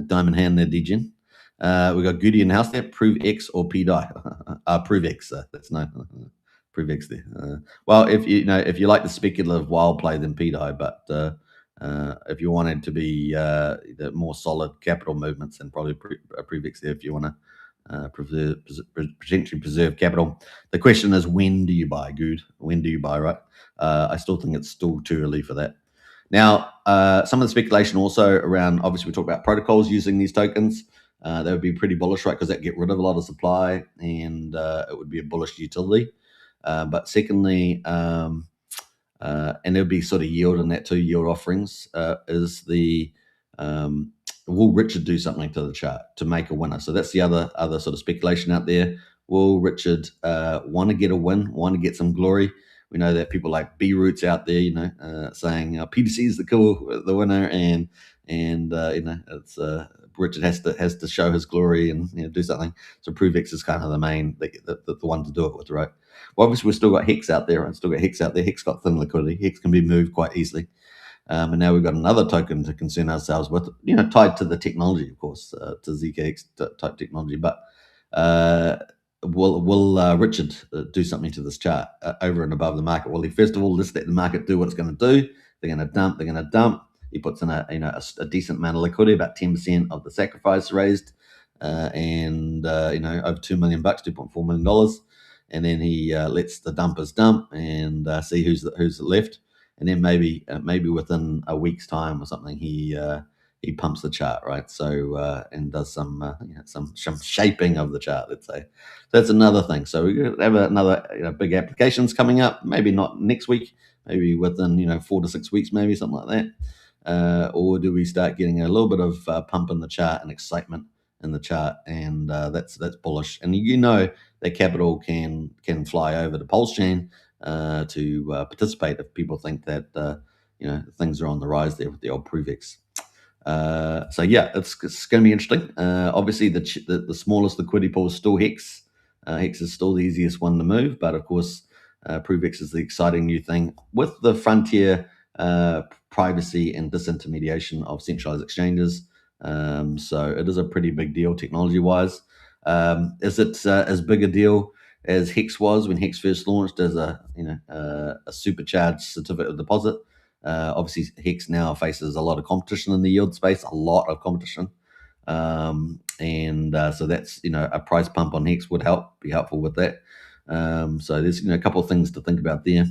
Diamond hand there, DGen. We got Goody in the house there, ProveX or PDI. ProveX, that's no ProveX there. Well, if you like the speculative wild play, then PDI, but if you wanted to be the more solid capital movements, then probably ProveX there if you want to potentially preserve capital. The question is, when do you buy, Good? When do you buy, right? I still think it's still too early for that. Now, some of the speculation also around, obviously we talk about protocols using these tokens. That would be pretty bullish, right? Because that get rid of a lot of supply and it would be a bullish utility. But secondly, and there'll be sort of yield in that too, yield offerings, will Richard do something to the chart to make a winner? So that's the other sort of speculation out there. Will Richard want to get a win, want to get some glory? We know that people like B-Roots out there, saying PDC is the winner, and it's Richard has to show his glory and do something. So ProveX is kind of the main the one to do it with, right? Well, obviously we've still got Hex out there. Hex got thin liquidity. Hex can be moved quite easily. And now we've got another token to concern ourselves with, tied to the technology, of course, to ZKX type technology. But will Richard do something to this chart over and above the market? Well, he first of all, let's let the market do what it's going to do. They're going to dump. He puts in a decent amount of liquidity, about 10% of the sacrifice raised, and over $2 million, $2.4 million, and then he lets the dumpers dump and see who's left, and then maybe within a week's time or something, he pumps the chart, right? So and does some shaping of the chart, let's say. So that's another thing. So we have another big applications coming up. Maybe not next week. Maybe within 4 to 6 weeks, maybe something like that. Or do we start getting a little bit of pump in the chart and excitement in the chart, and that's bullish. And that capital can fly over to Pulse Chain to participate if people think that things are on the rise there with the old ProveX. So yeah, it's going to be interesting. Obviously, the smallest liquidity pool is still Hex. Hex is still the easiest one to move, but of course, ProveX is the exciting new thing with the frontier privacy and disintermediation of centralized exchanges. So it is a pretty big deal technology-wise. Is it as big a deal as Hex was when Hex first launched as a supercharged certificate of deposit? Obviously, Hex now faces a lot of competition in the yield space, a lot of competition. So that's, a price pump on Hex would be helpful with that. So there's, a couple of things to think about there.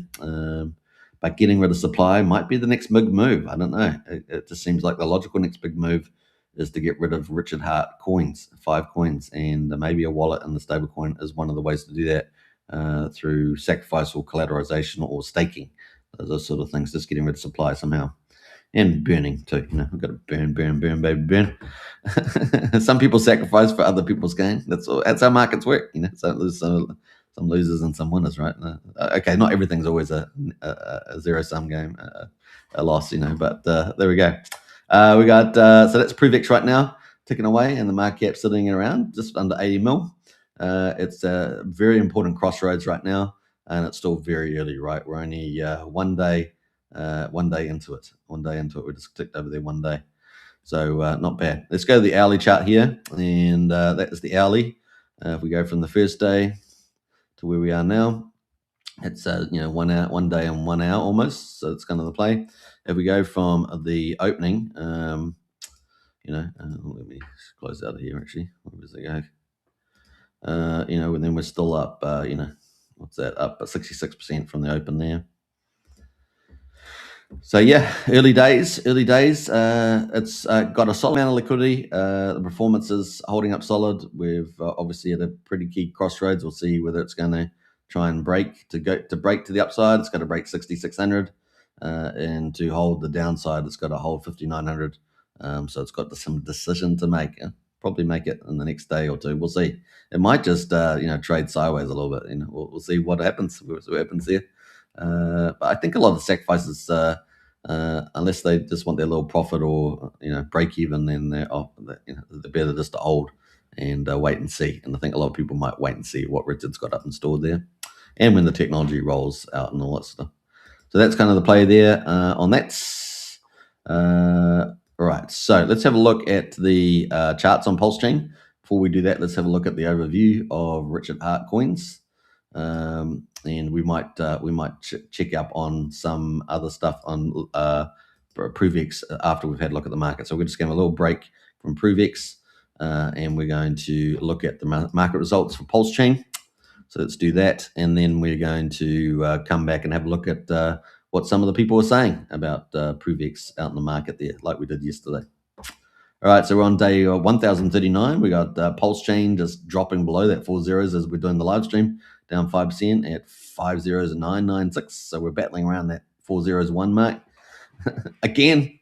But getting rid of supply might be the next big move. I don't know. It just seems like the logical next big move is to get rid of Richard Hart coins, 5 coins, and maybe a wallet in the stablecoin is one of the ways to do that through sacrifice or collateralization or staking. Those sort of things, just getting rid of supply somehow. And burning too, we've got to burn, baby, burn. Some people sacrifice for other people's gain. That's how markets work, So there's some losers and some winners, right? Okay, not everything's always a zero-sum game, a loss, But there we go. We got so that's ProveX right now, ticking away, and the market cap sitting around just under 80 mil. It's a very important crossroads right now, and it's still very early, right? We're only one day into it. We just ticked over there one day. So not bad. Let's go to the hourly chart here, and that is the hourly. If we go from the first day to where we are now, it's 1 day and 1 hour almost. So it's kind of the play. If we go from the opening, let me close out of here actually. Where does it go? And then we're still up. What's that? Up 66% from the open there. So yeah, early days. It's got a solid amount of liquidity. The performance is holding up solid. We've obviously at a pretty key crossroads. We'll see whether it's going to try and break to the upside. It's got to break 6,600, and to hold the downside, it's got to hold 5,900. So it's got some decision to make. Probably make it in the next day or two. We'll see. It might just trade sideways a little bit. We'll see what happens. We'll see what happens there. But I think a lot of the sacrifices, unless they just want their little profit or break even, then they're better just to hold and wait and see. And I think a lot of people might wait and see what Richard's got up and stored there, and when the technology rolls out and all that stuff. So that's kind of the play there on that. All right, so let's have a look at the charts on Pulse Chain. Before we do that, let's have a look at the overview of Richard Hart coins. And we might check up on some other stuff on ProveX after we've had a look at the market. So we're just going to have a little break from ProveX, and we're going to look at the market results for Pulse Chain. So let's do that, and then we're going to come back and have a look at what some of the people were saying about ProveX out in the market there, like we did yesterday. All right, so we're on day 1,039. We got Pulse Chain just dropping below that 4 zeros as we're doing the live stream, down 5% at 50996. So we're battling around that 401 mark. Again,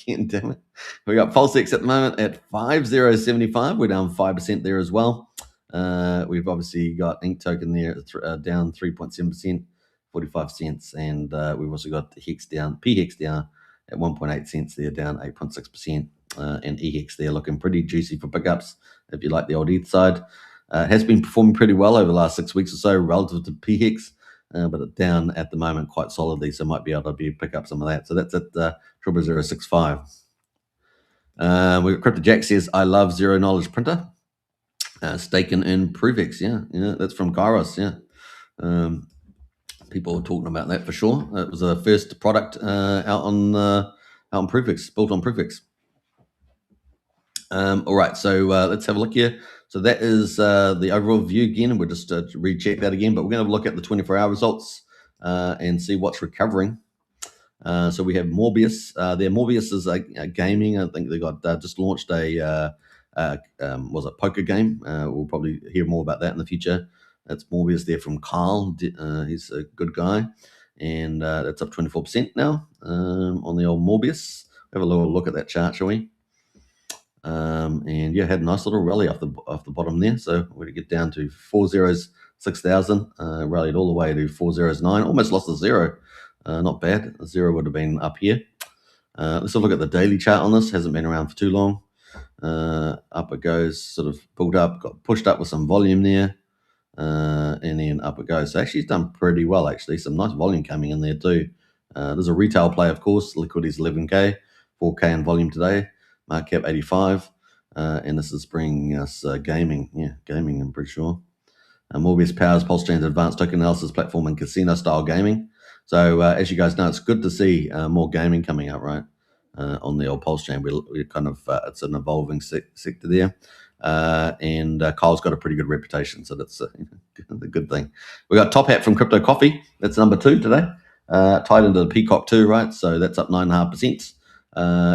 damn it. We got PulseX at the moment at 5075. We're down 5% there as well. We've obviously got Ink Token there down 3.7%, 45 cents. And we've also got the PHEX down at 1.8 cents there, down 8.6%. And EHEX there looking pretty juicy for pickups if you like the old ETH side. It has been performing pretty well over the last 6 weeks or so relative to PHEX, but it's down at the moment quite solidly, so might be able to pick up some of that. So that's at 00065. We've got CryptoJack says, I love zero knowledge printer. Staking in ProveX, yeah, that's from Kairos, yeah. People were talking about that for sure. It was the first product out on ProveX, built on ProveX. All right, so let's have a look here. So that is the overall view again, and we'll just recheck that again, but we're going to look at the 24-hour results and see what's recovering. So we have Morbius. There, Morbius is a gaming. I think they got just launched a poker game. We'll probably hear more about that in the future. That's Morbius there from Kyle. He's a good guy, and that's up 24% now on the old Morbius. Have a little look at that chart, shall we? And yeah, had a nice little rally off the bottom there. So we're going to get down to 406,000, rallied all the way to 409, almost lost a zero. Not bad. A zero would have been up here. Let's have a look at the daily chart on this. Hasn't been around for too long. Up it goes, sort of pulled up, got pushed up with some volume there, and then up it goes. So actually it's done pretty well, actually. Some nice volume coming in there too. There's a retail play, of course. Liquidity's 11K, 4K in volume today. Market cap 85, and this is bringing us gaming. Yeah, gaming, I'm pretty sure. Morbius powers Pulse Chain's advanced token analysis platform and casino-style gaming. So as you guys know, it's good to see more gaming coming out, right, on the old Pulse Chain. We're kind of, it's an evolving sector there. And Kyle's got a pretty good reputation, so that's a good thing. We got Top Hat from Crypto Coffee. That's number 2 today. Tied into the Peacock too, right? So that's up 9.5%.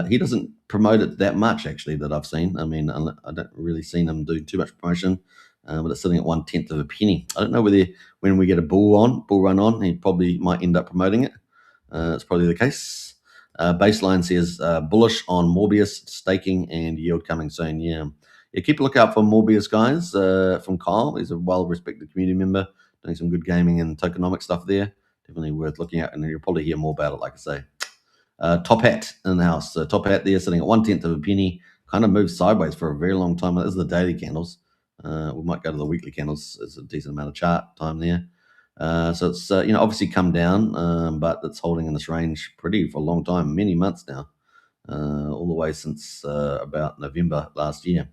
He doesn't promote it that much, actually, that I've seen. I mean, I don't really seen him do too much promotion, but it's sitting at 1/10 of a penny. I don't know whether when we get a bull run on, he probably might end up promoting it. It's probably the case. Baseline says bullish on Morbius staking and yield coming soon. Yeah, keep a lookout for Morbius, guys. From Kyle, he's a well-respected community member, doing some good gaming and tokenomic stuff there. Definitely worth looking at, and you'll probably hear more about it, like I say. Top Hat in the house. So Top Hat there sitting at 1/10 of a penny. Kind of moved sideways for a very long time. This is the daily candles. We might go to the weekly candles. There's a decent amount of chart time there. So it's obviously come down, but it's holding in this range pretty for a long time, many months now, all the way since about November last year.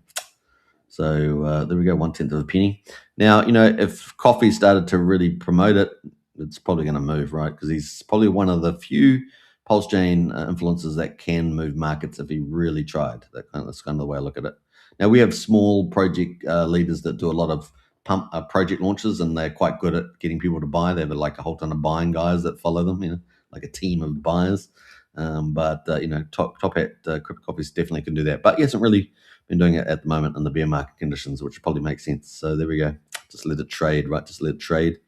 So there we go, 1/10 of a penny. Now, if coffee started to really promote it, it's probably going to move, right? Because he's probably one of the few pulse chain influencers that can move markets if he really tried. That's kind of the way I look at it. Now, we have small project leaders that do a lot of project launches, and they're quite good at getting people to buy. They have like a whole ton of buying guys that follow them, like a team of buyers. But Top Hat Crypto Coffees definitely can do that. But he hasn't really been doing it at the moment in the bear market conditions, which probably makes sense. So there we go. Just let it trade, right? Just let it trade.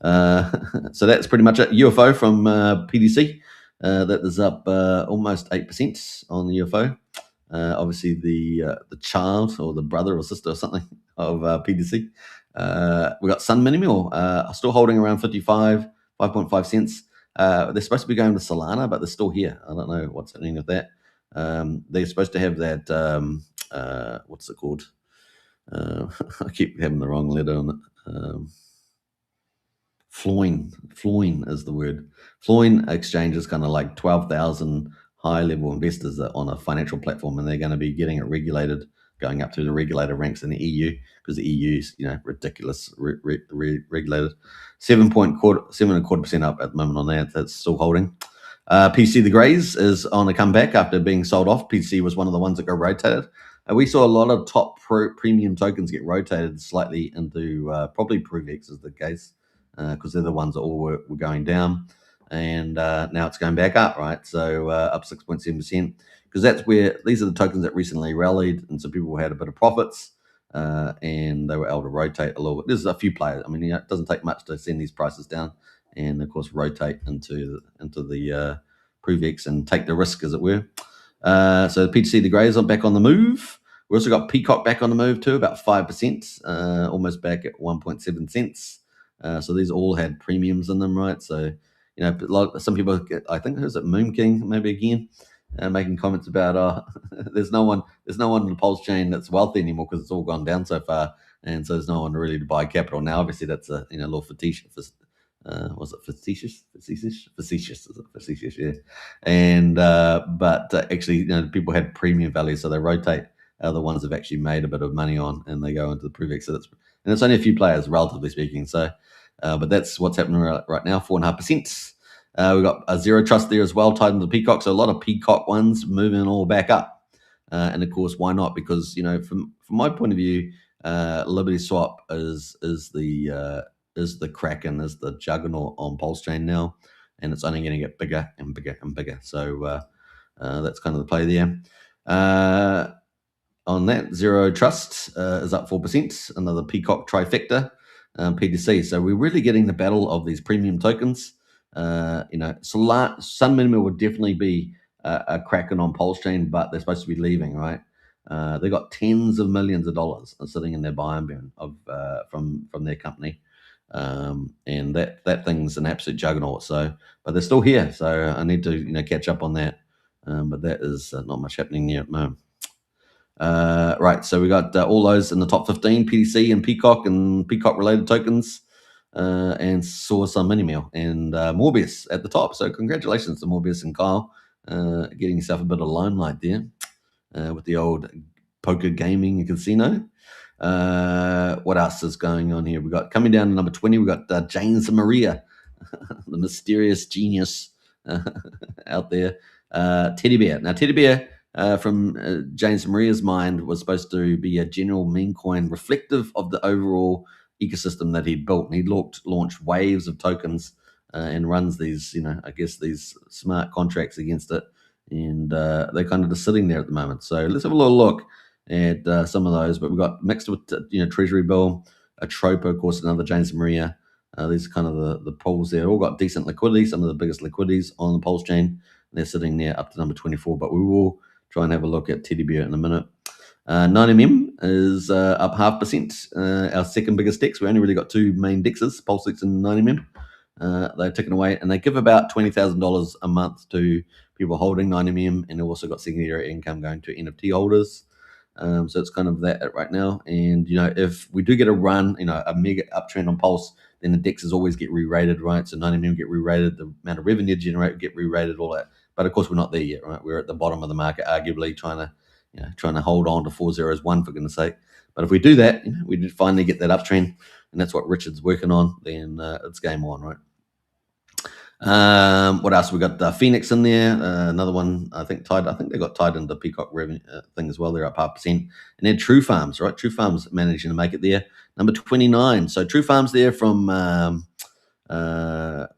So that's pretty much it. UFO from PDC. That is up almost 8% on the UFO. Obviously, the child or the brother or sister or something of PDC. We got Sun Minimal still holding around 5.5 cents. They're supposed to be going to Solana, but they're still here. I don't know what's happening with that. They're supposed to have that. What's it called? I keep having the wrong letter on it. Floin is the word. Floin exchange is kind of like 12,000 high-level investors on a financial platform, and they're going to be getting it regulated, going up through the regulator ranks in the EU, because the EU's ridiculous regulated. 7.25% up at the moment on that. That's still holding. PC the Greys is on a comeback after being sold off. PC was one of the ones that got rotated. We saw a lot of top premium tokens get rotated slightly into probably PROVEX is the case, because they're the ones that all were going down, and now it's going back up, right? So up 6.7%, because that's where these are the tokens that recently rallied, and so people had a bit of profits, and they were able to rotate a little bit. There's a few players. I mean, it doesn't take much to send these prices down, and of course rotate into the PROVEX and take the risk, as it were. So PTC the Greys are back on the move. We also got Peacock back on the move too, about 5%, almost back at 1.7 cents. So these all had premiums in them, right? So some people get, I think who's it, Moon King maybe again, making comments about there's no one in the pulse chain that's wealthy anymore because it's all gone down so far, and so there's no one really to buy capital now. Obviously, that's a little facetious. Was it facetious? Facetious, is it facetious? Yeah. And but actually, people had premium value, so they rotate the ones they've actually made a bit of money on, and they go into the ProveX. So it's only a few players, relatively speaking. So, but that's what's happening right now, 4.5%. We've got a Zero Trust there as well, tied into the Peacock. So a lot of Peacock ones moving all back up. And of course, why not? Because from my point of view, Liberty Swap is the Kraken, is the juggernaut on Pulse Chain now, and it's only going to get bigger and bigger and bigger. So that's kind of the play there. On that, Zero Trust is up 4%, another Peacock trifecta, PTC. So we're really getting the battle of these premium tokens. Sun Minimal would definitely be a Kraken on Pulse Chain, but they're supposed to be leaving, right? They got tens of millions of dollars sitting in their buying bin from their company. And that thing's an absolute juggernaut. So, but they're still here. So I need to catch up on that. But that is not much happening there at the moment. Right, so we got all those in the top 15, PDC and Peacock related tokens, and saw some Minimail and Morbius at the top. So congratulations to Morbius and Kyle, getting yourself a bit of limelight there with the old poker gaming and casino. What else is going on here? We got coming down to number 20. We got James Maria, the mysterious genius out there. Teddy Bear. Now, Teddy Bear, from James Maria's mind, was supposed to be a general meme coin reflective of the overall ecosystem that he'd built. And he'd launched waves of tokens and runs these, these smart contracts against it. and they're kind of just sitting there at the moment. So let's have a little look at some of those. But we've got mixed with Treasury Bill, a Tropa, of course, another James Maria. These are kind of the polls there. All got decent liquidity, some of the biggest liquidities on the polls chain. They're sitting there up to number 24, but we will try and have a look at Teddy Bear in a minute. 9mm is up 0.5%. Our second biggest DEX. We only really got two main DEXs, PulseX and 9mm. They're ticking away, and they give about $20,000 a month to people holding 9mm, and they've also got secondary income going to NFT holders. So it's kind of that right now. And if we do get a run, a mega uptrend on Pulse, then the DEXs always get re-rated, right? So 9mm get re-rated, the amount of revenue generate get re-rated, all that. But of course, we're not there yet, right? We're at the bottom of the market, arguably trying to hold on to 401 for goodness sake. But if we do that, we did finally get that uptrend, and that's what Richard's working on, then it's game on, right? What else? We got Phoenix in there, another one. I think they got tied into the Peacock revenue thing as well. They're up 0.5%, and then True Farms, right? True Farms managing to make it there, number 29. So True Farms there from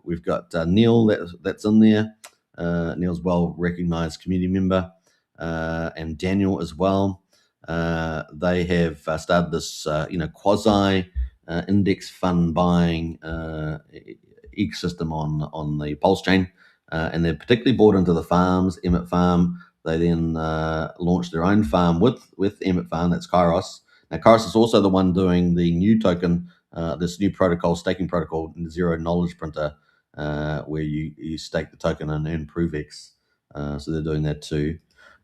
we've got Neil that's in there. Neil's well recognized community member, and Daniel as well. They have started this quasi index fund buying ecosystem on the Pulse chain, and they're particularly bought into the farms, Emmett Farm. They then launched their own farm with Emmett Farm, that's Kairos. Now, Kairos is also the one doing the new token, this new protocol, staking protocol, Zero Knowledge Printer, where you stake the token and earn PROVEX. So they're doing that too.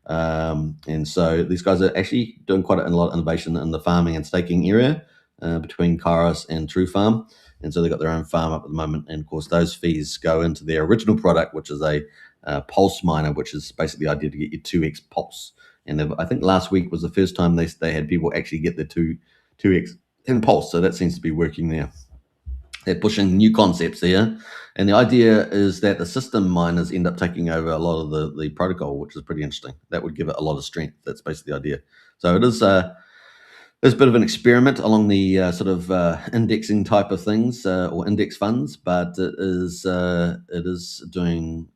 And so these guys are actually doing quite a lot of innovation in the farming and staking area between Kairos and True Farm. And so they've got their own farm up at the moment. And of course, those fees go into their original product, which is a pulse miner, which is basically the idea to get you 2x pulse. And I think last week was the first time they had people actually get their 2x in pulse. So that seems to be working there. They're pushing new concepts there. And the idea is that the system miners end up taking over a lot of the protocol, which is pretty interesting. That would give it a lot of strength. That's basically the idea. So it is there's a bit of an experiment along the sort of indexing type of things or index funds, but it is doing.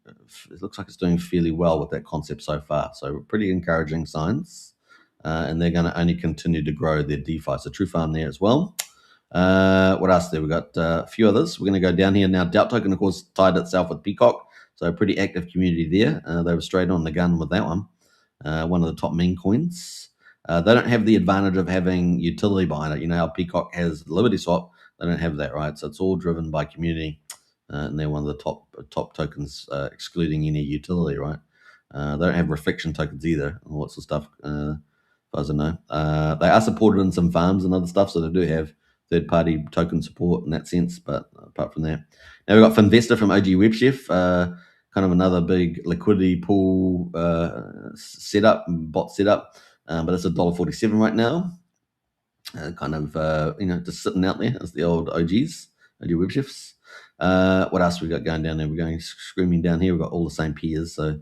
It looks like it's doing fairly well with that concept so far. So pretty encouraging signs, and they're going to only continue to grow their DeFi. So True Farm there as well. What else there? We got a few others. We're going to go down here now. Doubt Token, of course, tied itself with Peacock, so a pretty active community there. They were straight on the gun with that one. One of the top meme coins. They don't have the advantage of having utility behind it. You know how Peacock has Liberty Swap. They don't have that, right? So it's all driven by community, and they're one of the top tokens, excluding any utility, right? They don't have reflection tokens either, all lots of stuff. As far as I know, they are supported in some farms and other stuff, so they do have third-party token support in that sense. But apart from that, now we've got Finvestor from OG WebChef, kind of another big liquidity pool setup, bot setup. But it's $1.47 right now. Kind of, just sitting out there as the old OGs, OG WebChefs. What else we got going down there? We're going screaming down here. We've got all the same peers. So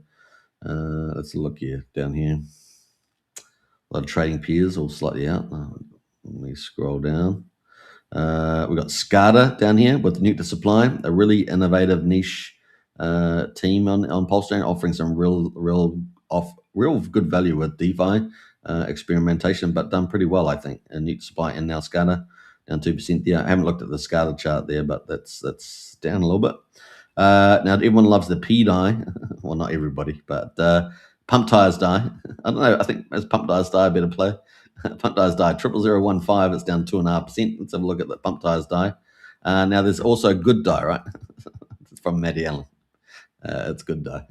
let's look here, down here. A lot of trading peers, all slightly out. Let me scroll down. We've got SCADA down here with Nuclear Supply, a really innovative niche team on Pulse Chain, offering some real good value with DeFi experimentation, but done pretty well, I think. And Nuclear Supply and now SCADA down 2% there. I haven't looked at the SCADA chart there, but that's down a little bit. Now everyone loves the P die. Well, not everybody, but Pump Tires die. I don't know. I think as Pump Tires die, a better play. Pump Tires die 00015. It's down 2.5%. Let's have a look at the Pump Tires die. Now there's also a good die, right? It's from Matty Allen. It's good die.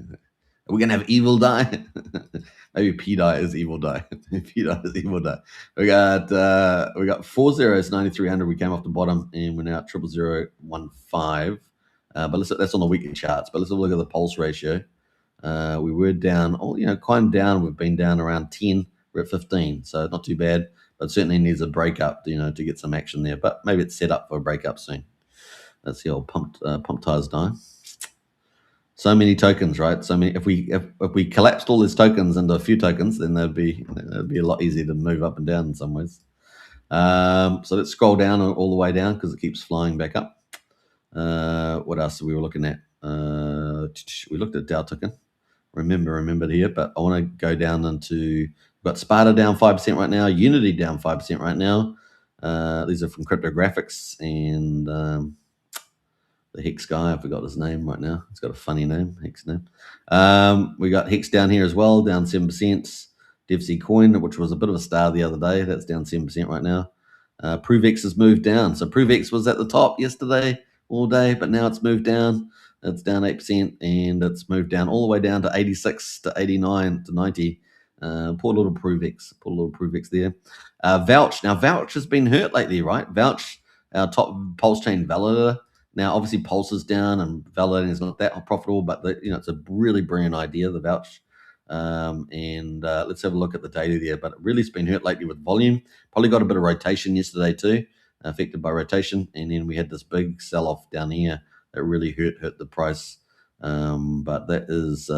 Are we gonna have evil die? Maybe P die is evil die. P die is evil die. We got 4 zeros 9,300. We came off the bottom and we're now at 00015. But that's on the weekly charts. But let's have a look at the pulse ratio. We were down. Kind of down. We've been down around 10. We're at 15, so not too bad. But certainly needs a breakup, to get some action there. But maybe it's set up for a breakup soon. That's the old pump tires die. So many tokens, right? So many. If we collapsed all these tokens into a few tokens, then it'd be a lot easier to move up and down in some ways. So let's scroll down all the way down because it keeps flying back up. What else we were looking at? We looked at DAO token. remembered here, but I want to go down into, we've got Sparta down 5% right now, Unity down 5% right now. These are from Cryptographics, and the Hex guy, I forgot his name right now. He's got a funny name, Hex name. We got Hex down here as well, down 7%. DevC Coin, which was a bit of a star the other day, that's down 7% right now. ProveX has moved down. So ProveX was at the top yesterday all day, but now it's moved down. It's down 8%, and it's moved down all the way down to 86 to 89 to 90. Poor little ProveX there. Vouch. Now, Vouch has been hurt lately, right? Vouch, our top Pulse chain validator. Now, obviously, Pulse is down and validating is not that profitable, but it's a really brilliant idea, the Vouch. Let's have a look at the data there. But really, it's been hurt lately with volume. Probably got a bit of rotation yesterday too, affected by rotation. And then we had this big sell-off down here that really hurt the price. But that is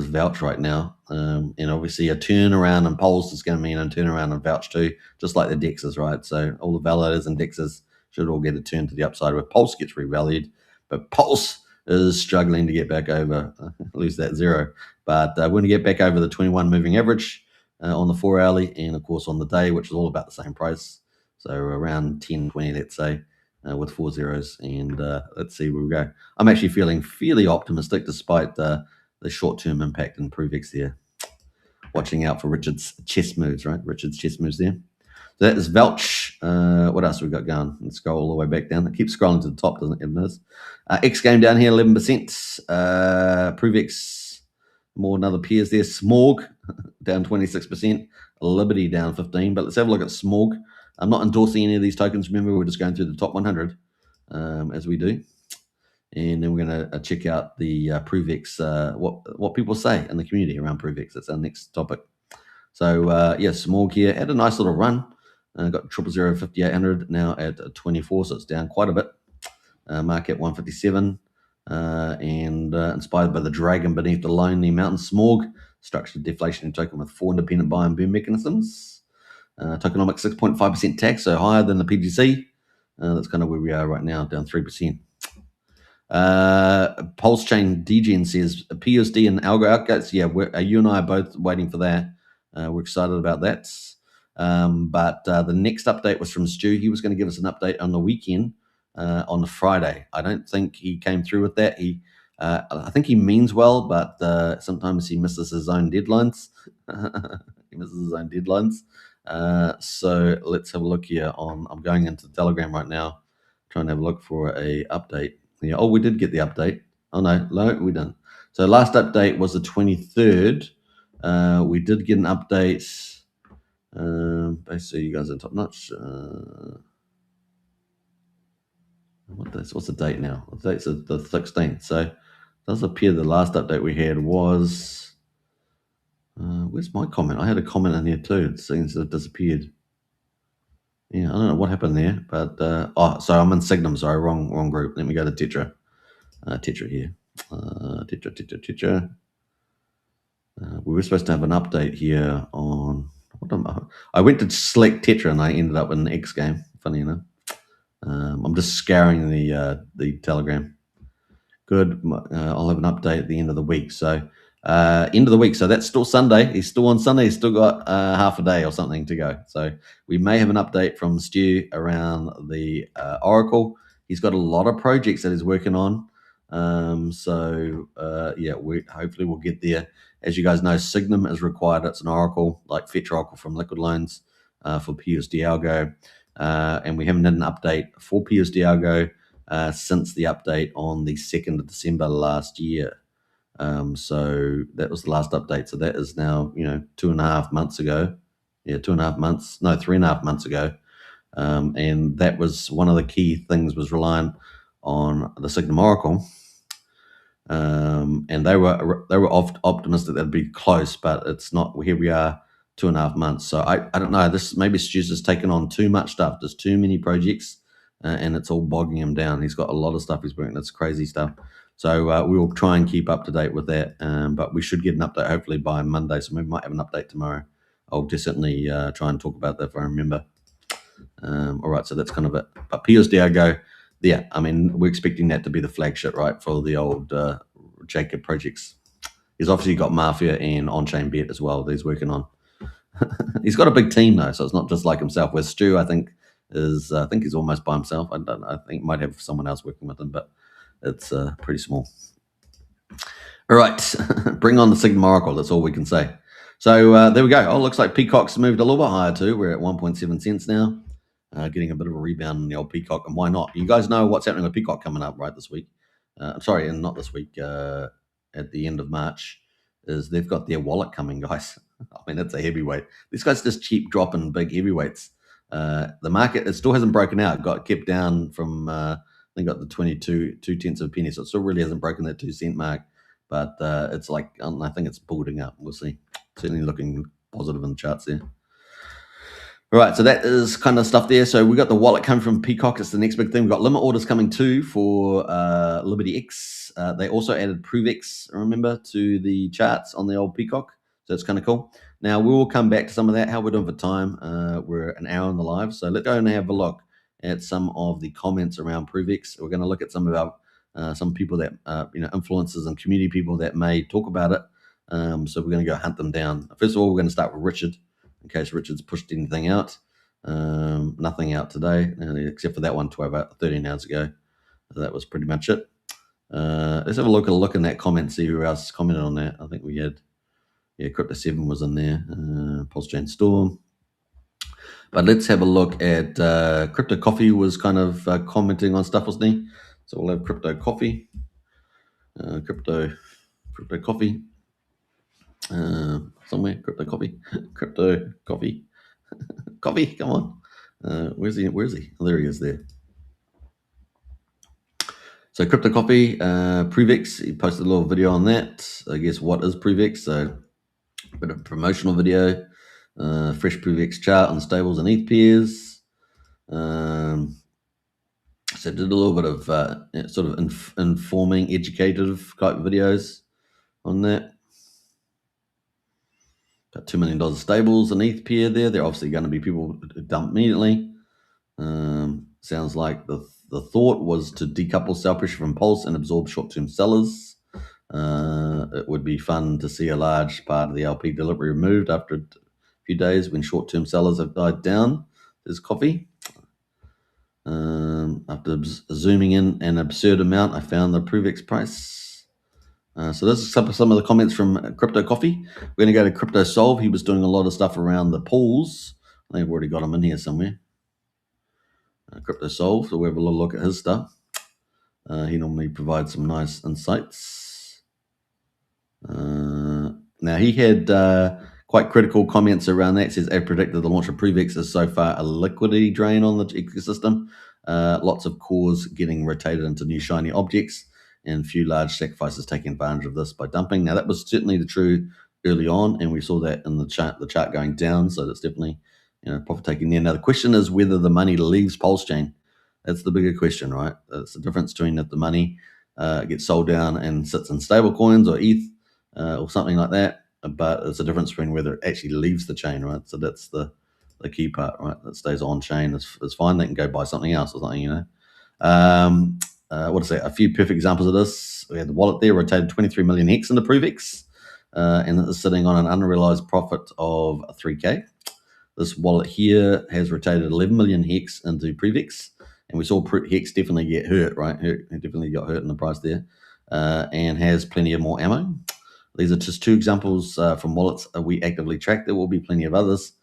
Vouch right now. And obviously, a turnaround in Pulse is going to mean a turnaround in Vouch too, just like the DEXs, right? So all the validators and DEXs should all get a turn to the upside where Pulse gets revalued. But Pulse is struggling to get back over, lose that zero. But we're going to get back over the 21 moving average on the 4 hourly, and of course on the day, which is all about the same price. So around 10.20, let's say, with 4 zeros. And let's see where we go. I'm actually feeling fairly optimistic despite the short-term impact in ProveX there. Watching out for Richard's chess moves, right? Richard's chess moves there. So that is Vouch. What else we got going? Let's go all the way back down. It keeps scrolling to the top, doesn't it? Notice? X game down here, 11%. ProveX, more another peers there. Smorg down 26%. Liberty down 15%. But let's have a look at Smorg. I'm not endorsing any of these tokens. Remember, we're just going through the top 100 as we do. And then we're going to check out the ProveX, what people say in the community around ProveX. That's our next topic. So, Smorg here had a nice little run. Got 000 5800 now at 24, so it's down quite a bit. Market 157, and inspired by the dragon beneath the lonely mountain. Smorg, structured deflationary token with 4 independent buy and boom mechanisms. Tokenomics 6.5% tax, so higher than the PGC. That's kind of where we are right now, down 3%. Pulse Chain DGen says PUSD and ALGO outgoes. Yeah, you and I are both waiting for that. We're excited about that. But the next update was from Stu. He was going to give us an update on the weekend on the Friday. I don't think he came through with that. I think he means well, but sometimes he misses his own deadlines. So let's have a look here I'm going into Telegram right now, trying to have a look for a update. Yeah, we did get the update. Oh, no, we didn't. So last update was the 23rd. We did get an update. Basically, you guys are top notch. What's the date now? The date's the 16th. So it does appear the last update we had was. Where's my comment? I had a comment in here too. It seems to have disappeared. Yeah, I don't know what happened there, but so I'm in Signum. Sorry, wrong group. Let me go to Tetra. Tetra here. Tetra. We were supposed to have an update here on. I went to select Tetra and I ended up in an X game. Funny enough. I'm just scouring the Telegram. Good. I'll have an update at the end of the week. So end of the week. So that's still Sunday. He's still on Sunday. He's still got half a day or something to go. So we may have an update from Stu around the Oracle. He's got a lot of projects that he's working on. We hopefully we'll get there. As you guys know, Signum is required. It's an Oracle, like Fetch Oracle from Liquid Loans for PUSD ALGO. And we haven't had an update for PUSD ALGO since the update on the 2nd of December last year. So that was the last update. So that is now, 2.5 months ago. Yeah, 2.5 months. No, 3.5 months ago. And that was one of the key things, was relying on the Signum Oracle. And they were optimistic that'd be close, but it's not. Here we are, 2.5 months. So I don't know. This maybe Stu's has taken on too much stuff. There's too many projects, and it's all bogging him down. He's got a lot of stuff he's working. That's crazy stuff. So we will try and keep up to date with that. But we should get an update hopefully by Monday. So we might have an update tomorrow. I'll definitely try and talk about that if I remember. All right. So that's kind of it. But PUSD ALGO. Yeah, I mean, we're expecting that to be the flagship, right, for the old Jacob projects. He's obviously got Mafia and on-chain bet as well that he's working on. He's got a big team though, so it's not just like himself. Where Stu, I think he's almost by himself. I don't know. I think he might have someone else working with him, but it's pretty small. All right, bring on the Signum Oracle. That's all we can say. So there we go. Oh, looks like Peacock's moved a little bit higher too. We're at 1.7 cents now, getting a bit of a rebound in the old Peacock. And why not? You guys know what's happening with Peacock coming up, right, this week. Sorry, and not this week, at the end of March, is they've got their wallet coming, guys. I mean, that's a heavyweight. These guys just cheap dropping big heavyweights. The market, it still hasn't broken out. It got kept down from, I think, got the 2.2 of a penny. So it still really hasn't broken that 2 cent mark. But it's like, I think it's building up. We'll see. Certainly looking positive in the charts there. All right, so that is kind of stuff there. So we got the wallet coming from Peacock. It's the next big thing. We've got limit orders coming too for Liberty X. They also added PROVEX, remember, to the charts on the old Peacock. So it's kind of cool. Now, we will come back to some of that, how we're doing for time. We're an hour in the live. So let's go and have a look at some of the comments around ProveX. We're going to look at some of our some people that, influencers and community people that may talk about it. So we're going to go hunt them down. First of all, we're going to start with Richard, in case Richard's pushed anything out. Nothing out today, except for that one 13 hours ago. That was pretty much it. Let's have a look in that comment, see who else commented on that. I think we had, Crypto 7 was in there, Pulse Chain Storm. But let's have a look at Crypto Coffee was kind of commenting on stuff, wasn't he? So we'll have Crypto Coffee. Crypto Coffee. Somewhere, Crypto Coffee. Crypto Coffee. Coffee, come on. Where's he? Oh, there he is there. So Crypto Coffee, ProveX, he posted a little video on that. I guess what is ProveX? So a bit of promotional video, fresh ProveX chart on the stables and ETH pairs. So did a little bit of sort of informing, educative type videos on that. Got $2 million stables and ETH pair there. They're obviously going to be people who dump immediately. Sounds like the thought was to decouple sell pressure from Pulse and absorb short-term sellers. It would be fun to see a large part of the LP delivery removed after a few days when short-term sellers have died down. There's coffee. After zooming in an absurd amount, I found the ProveX price. So this is some of the comments from Crypto Coffee. We're going to go to Crypto Solve. He was doing a lot of stuff around the pools. I think I've already got him in here somewhere. Crypto Solve, so we'll have a little look at his stuff. He normally provides some nice insights. Now, he had quite critical comments around that. It says, as predicted, the launch of ProveX is so far a liquidity drain on the ecosystem. Lots of cores getting rotated into new shiny objects, and few large sacrifices taking advantage of this by dumping. Now, that was certainly the true early on, and we saw that in the chart going down, so that's definitely profit taking there. Now, the question is whether the money leaves Pulse Chain. That's the bigger question, right? It's the difference between if the money gets sold down and sits in stable coins or ETH or something like that, but it's a difference between whether it actually leaves the chain, right? So that's the key part, right? That stays on chain is fine. They can go buy something else or something, what to say? A few perfect examples of this. We had the wallet there, rotated 23 million hex into ProveX, and it's sitting on an unrealized profit of 3K. This wallet here has rotated 11 million hex into ProveX, and we saw hex definitely get hurt, right? It definitely got hurt in the price there, and has plenty of more ammo. These are just two examples from wallets we actively track. There will be plenty of others.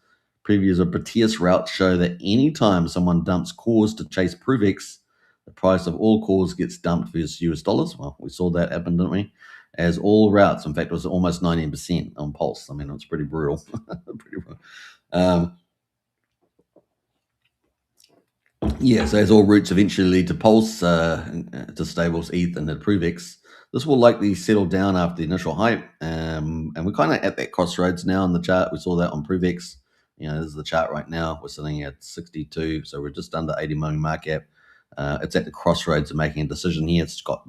Previews of Proteus routes show that anytime someone dumps cores to chase ProveX, the price of all cores gets dumped versus US dollars. Well, we saw that happen, didn't we? As all routes, in fact, it was almost 19% on Pulse. I mean, it's pretty brutal. Pretty brutal. So as all routes eventually lead to Pulse, to stables, ETH, and the ProveX, this will likely settle down after the initial hype. And we're kind of at that crossroads now on the chart. We saw that on ProveX. This is the chart right now. We're sitting at 62, so we're just under 80 million market cap. It's at the crossroads of making a decision here. It's got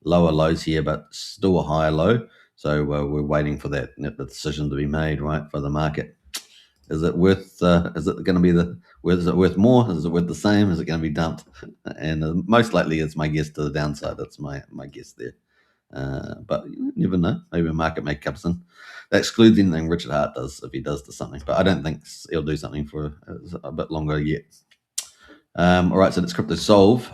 lower lows here, but still a higher low. So we're waiting for that the decision to be made, right, for the market. Is it worth? Is it going to be is it worth more? Is it worth the same? Is it going to be dumped? And most likely, it's my guess to the downside. That's my guess there. But you never know. Maybe a market maker comes in. That excludes anything Richard Hart does if he does something. But I don't think he'll do something for a bit longer yet. All right, so let's crypto solve.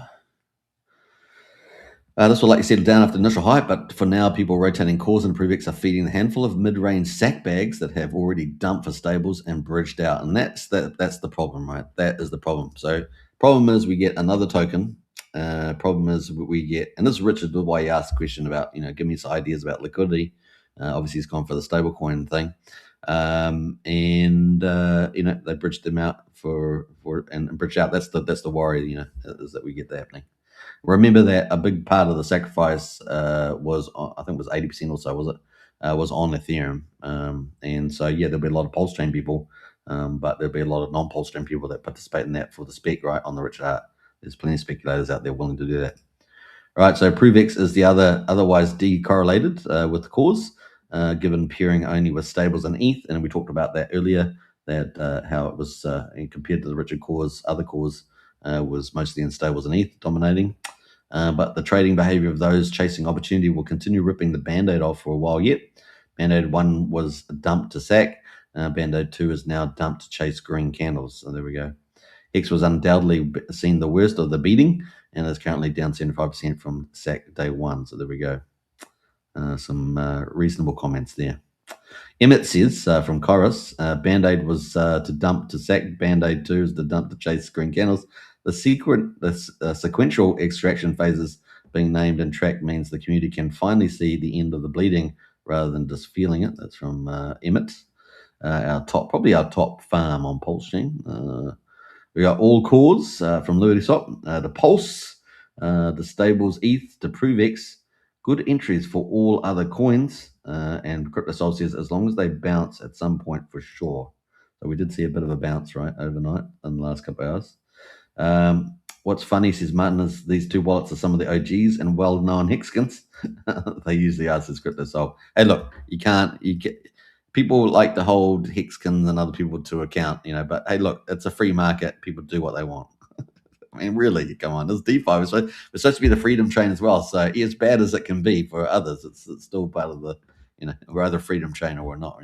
This will likely settle down after the initial hype, but for now, people rotating cores and PRVX are feeding a handful of mid-range sack bags that have already dumped for stables and bridged out, and that's the problem, right? That is the problem. So, problem is we get another token. Problem is we get, and this is Richard, why he asked the question about, give me some ideas about liquidity. Obviously, he's gone for the stablecoin thing, and they bridged them out and bridged out. That's the worry, is that we get that happening. Remember that a big part of the sacrifice was, I think it was 80% or so, was on Ethereum. And so, there'll be a lot of Pulse Chain people, but there'll be a lot of non-Pulse Chain people that participate in that for the spec, right, on the Richard Hart. There's plenty of speculators out there willing to do that. All right, so ProveX is the otherwise decorrelated with the cause, given pairing only with stables and ETH. And we talked about that earlier, that how it was compared to the Richard cause, other cause was mostly in stables and ETH dominating. But the trading behavior of those chasing opportunity will continue ripping the Band-Aid off for a while yet. Band-Aid 1 was dumped to sack. Band-Aid 2 is now dumped to chase green candles. So there we go. X was undoubtedly seen the worst of the beating and is currently down 75% from sack day 1. So there we go. Some reasonable comments there. Emmett says from Chorus, Band-Aid was to dump to sack, Band-Aid 2 is to dump to chase green candles. The sequential extraction phases being named and tracked means the community can finally see the end of the bleeding rather than just feeling it. That's from Emmett, probably our top farm on Pulse Chain. We got all cores from Louis Sop, the Pulse, the stables ETH to ProveX. Good entries for all other coins, and CryptoSoul says as long as they bounce at some point for sure. So we did see a bit of a bounce right overnight in the last couple of hours. What's funny, says Martin, is these two wallets are some of the OGs and well-known Hexkins. They usually are, says CryptoSoul. Hey, look, people like to hold Hexkins and other people to account, but hey, look, it's a free market. People do what they want. I mean, really, come on. This DeFi was supposed to be the freedom chain as well. So as bad as it can be for others, it's still part of the, we're either freedom chain or we're not.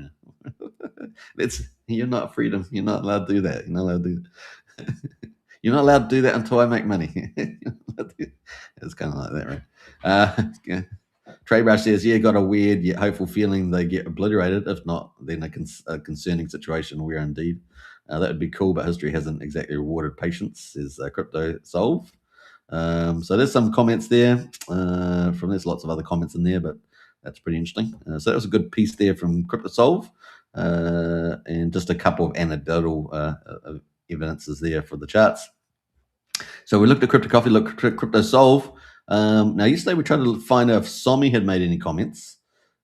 You're not freedom. You're not allowed to do that. You're not allowed to do that. You're not allowed to do that until I make money. It's kind of like that, right? Traybrush says, got a weird yet hopeful feeling they get obliterated. If not, then a concerning situation where indeed. That would be cool, but history hasn't exactly rewarded patience, is Crypto Solve. So there's some comments there. There's lots of other comments in there, but that's pretty interesting. So that was a good piece there from Crypto Solve, and just a couple of anecdotal evidences there for the charts. So we looked at Crypto Coffee, looked at Crypto Solve. Now yesterday we tried to find out if Somi had made any comments.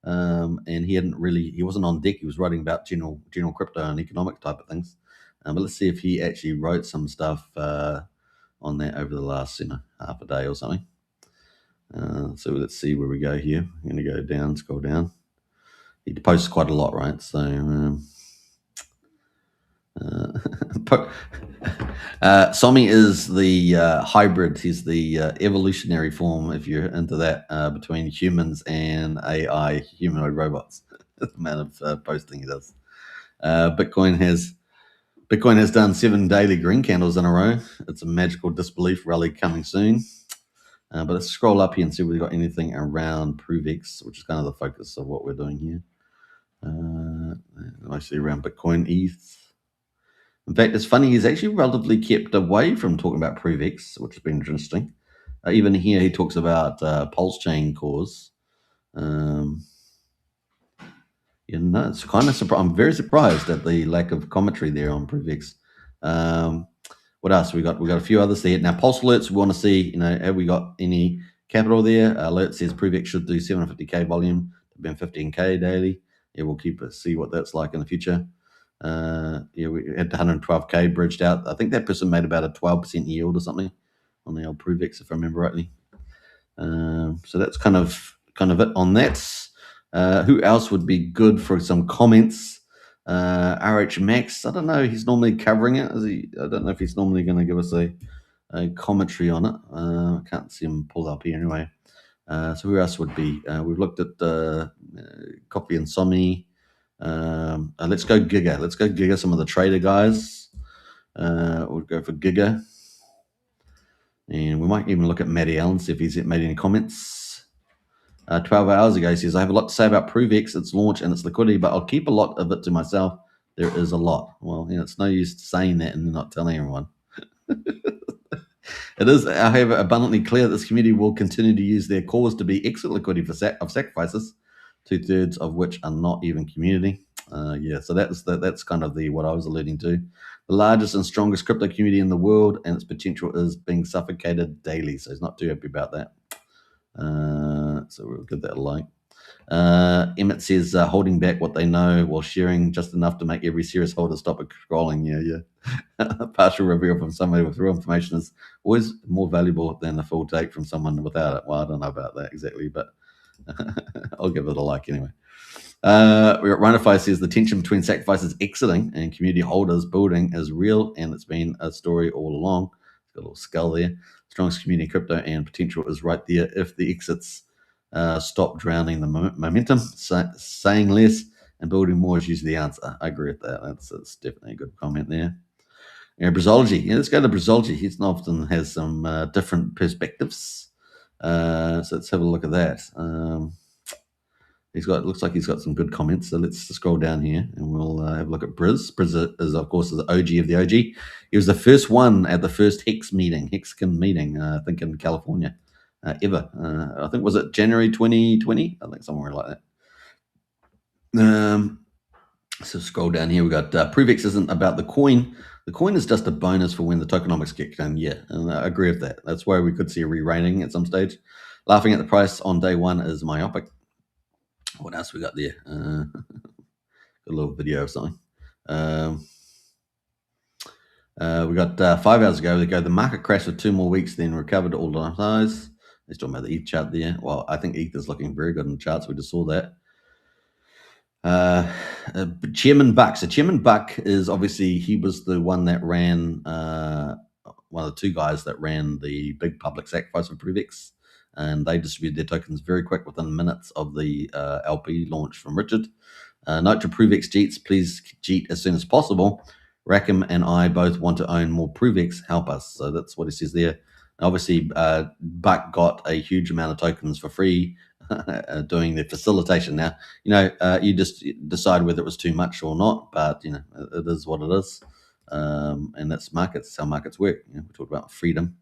And he wasn't on deck. He was writing about general crypto and economic type of things. But let's see if he actually wrote some stuff on that over the last half a day or something. So let's see where we go here. I'm going to go down, scroll down. He posts quite a lot, right? So Somi is the hybrid. He's the evolutionary form, if you're into that, between humans and AI, humanoid robots. The amount of posting he does. Bitcoin has done 7 daily green candles in a row. It's a magical disbelief rally coming soon. But let's scroll up here and see if we've got anything around ProveX, which is kind of the focus of what we're doing here. Mostly around Bitcoin, ETH. In fact, it's funny, he's actually relatively kept away from talking about ProveX, which has been interesting. Even here, he talks about Pulse Chain cores. It's kind of surprising. I'm very surprised at the lack of commentary there on ProveX. What else we got? We got a few others there. Now, Pulse alerts. We want to see, have we got any capital there? Alert says ProveX should do 750k volume to been 15k daily. We'll see what that's like in the future. We had 112k bridged out. I think that person made about a 12% yield or something on the old ProveX, if I remember rightly. So that's kind of it on that. Who else would be good for some comments? RH Max, I don't know. He's normally covering it. I don't know if he's normally going to give us a commentary on it. I can't see him pull up here anyway. So who else would be? We've looked at Coffee and Somi. Let's go Giga. Let's go Giga. Some of the trader guys. We'll go for Giga. And we might even look at Matty Allen, see if he's made any comments. 12 hours ago, he says, I have a lot to say about ProveX, its launch and its liquidity, but I'll keep a lot of it to myself. There is a lot. Well, it's no use saying that and not telling everyone. It is, however, abundantly clear that this community will continue to use their cause to be exit liquidity of sacrifices, 2/3 of which are not even community. So that's kind of what I was alluding to. The largest and strongest crypto community in the world, and its potential is being suffocated daily. So he's not too happy about that. So we'll give that a like. Emmett says holding back what they know while sharing just enough to make every serious holder stop scrolling. Yeah. Partial reveal from somebody with real information is always more valuable than a full take from someone without it. Well, I don't know about that exactly, but I'll give it a like anyway. We got Runify says the tension between sacrifices exiting and community holders building is real, and it's been a story all along. It's got a little skull there. Strongest community in crypto and potential is right there if the exits stop drowning the momentum. Saying less and building more is usually the answer. I agree with that. That's definitely a good comment there. Brazology. Let's go to Brazology. He often has some different perspectives. So let's have a look at that. Looks like he's got some good comments. So let's scroll down here and we'll have a look at Briz. Briz is, of course, the OG of the OG. He was the first one at the first Hexcon meeting, I think in California, ever. I think, was it January 2020? I think somewhere like that. So scroll down here. We got ProveX isn't about the coin. The coin is just a bonus for when the tokenomics get done. Yeah, and I agree with that. That's why we could see a re-rating at some stage. Laughing at the price on day one is myopic. What else we got there? A little video of something. We got 5 hours ago. The market crashed for 2 more weeks, then recovered all time highs. He's talking about the ETH chart there. Well, I think ETH is looking very good in the charts. We just saw that. Chairman Buck. So Chairman Buck is obviously, he was the one that ran, one of the 2 guys that ran the big public sacrifice for ProveX. And they distributed their tokens very quick within minutes of the LP launch from Richard. Note to ProveX Jeets, please Jeet as soon as possible. Rackham and I both want to own more ProveX. Help us. So that's what he says there. And obviously, Buck got a huge amount of tokens for free doing the facilitation. Now, you just decide whether it was too much or not, but, it is what it is. And that's markets. That's how markets work. We talked about freedom.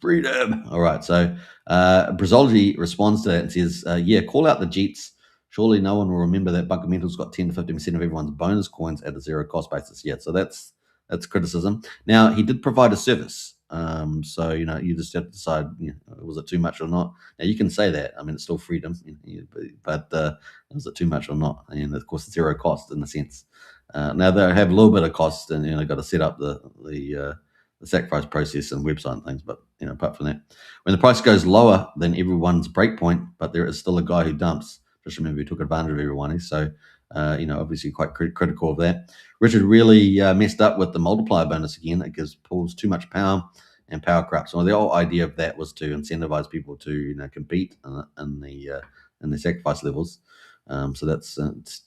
Freedom. All right. So Brazology responds to that and says, call out the Jeets. Surely no one will remember that Bunkermental's got 10 to 50% of everyone's bonus coins at a zero cost basis. Yeah, so that's criticism. Now, he did provide a service. So, you just have to decide, was it too much or not? Now, you can say that. I mean, it's still freedom, but was it too much or not? And, of course, zero cost in a sense. Now, they have a little bit of cost, and, they've got to set up the sacrifice process and website and things. But, apart from that, when the price goes lower than everyone's breakpoint, but there is still a guy who dumps, just remember he took advantage of everyone. So, obviously quite critical of that. Richard really messed up with the multiplier bonus again. It gives pools too much power and power corrupts. So the whole idea of that was to incentivize people to compete in the sacrifice levels. So that's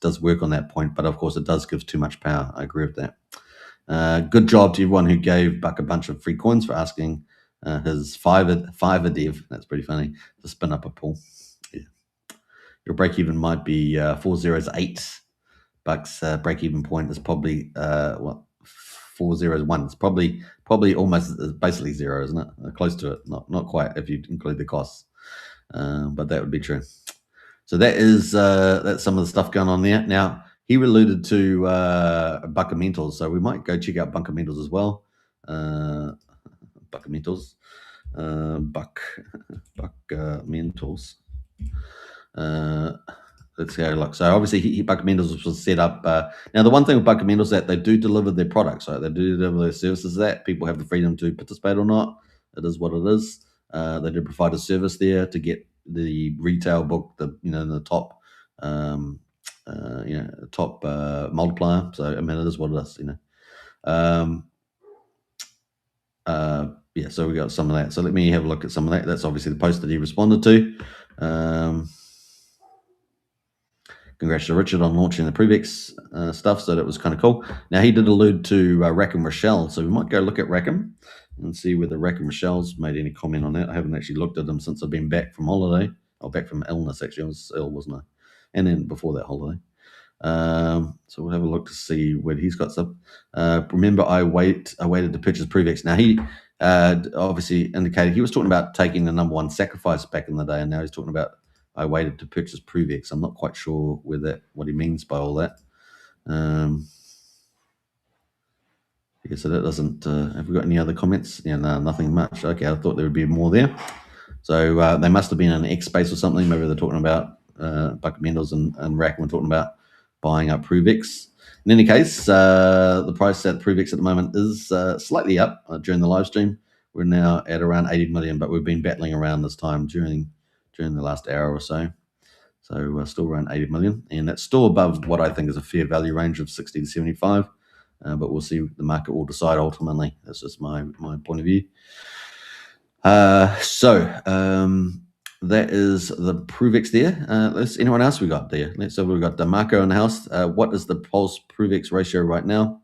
does work on that point, but of course it does give too much power. I agree with that. Good job to everyone who gave Buck a bunch of free coins for asking his Fiverr dev. That's pretty funny to spin up a pool. Your break-even might be 408. Bucks break-even point is probably 401. It's probably almost basically zero, isn't it? Close to it. Not quite if you include the costs, but that would be true. So that's some of the stuff going on there. Now he alluded to Bunkermentals, so we might go check out Bunkermentals as well. Bunkermentals, Bunkermentals. Let's go look. So obviously, Bunkermentals was set up. Now, the one thing with Bunkermentals is that they do deliver their products, right? They do deliver their services. That people have the freedom to participate or not. It is what it is. They do provide a service there to get the retail book, the top, top multiplier. So I mean, it is what it is. yeah, so we got some of that. So let me have a look at some of that. That's obviously the post that he responded to. Congrats to Richard on launching the PRVX stuff, so that was kind of cool. Now, he did allude to Rackham Rochelle, so we might go look at Rackham and see whether Rackham Rochelle's made any comment on that. I haven't actually looked at them since I've been back from holiday, or back from illness, actually. I was ill, wasn't I? And then before that holiday. So we'll have a look to see where he's got some. Remember, I waited to purchase ProveX. Now, he obviously indicated he was talking about taking the number one sacrifice back in the day, and now he's talking about I waited to purchase ProveX. I'm not quite sure what he means by all that. Yeah, so that doesn't. Have we got any other comments? Yeah, no, nothing much. Okay, I thought there would be more there. So they must have been in X space or something. Maybe they're talking about Bucket Mendels and Rackham talking about buying up ProveX. In any case, the price at ProveX at the moment is slightly up during the live stream. We're now at around 80 million, but we've been battling around this time during the last hour or so. So we're still around 80 million, and that's still above what I think is a fair value range of 60 to 75. But we'll see. The market will decide ultimately. That's just my point of view. That is the ProveX there. Let's anyone else we got there? Let's have. We've got Marco in the house. What is the Pulse ProveX ratio right now?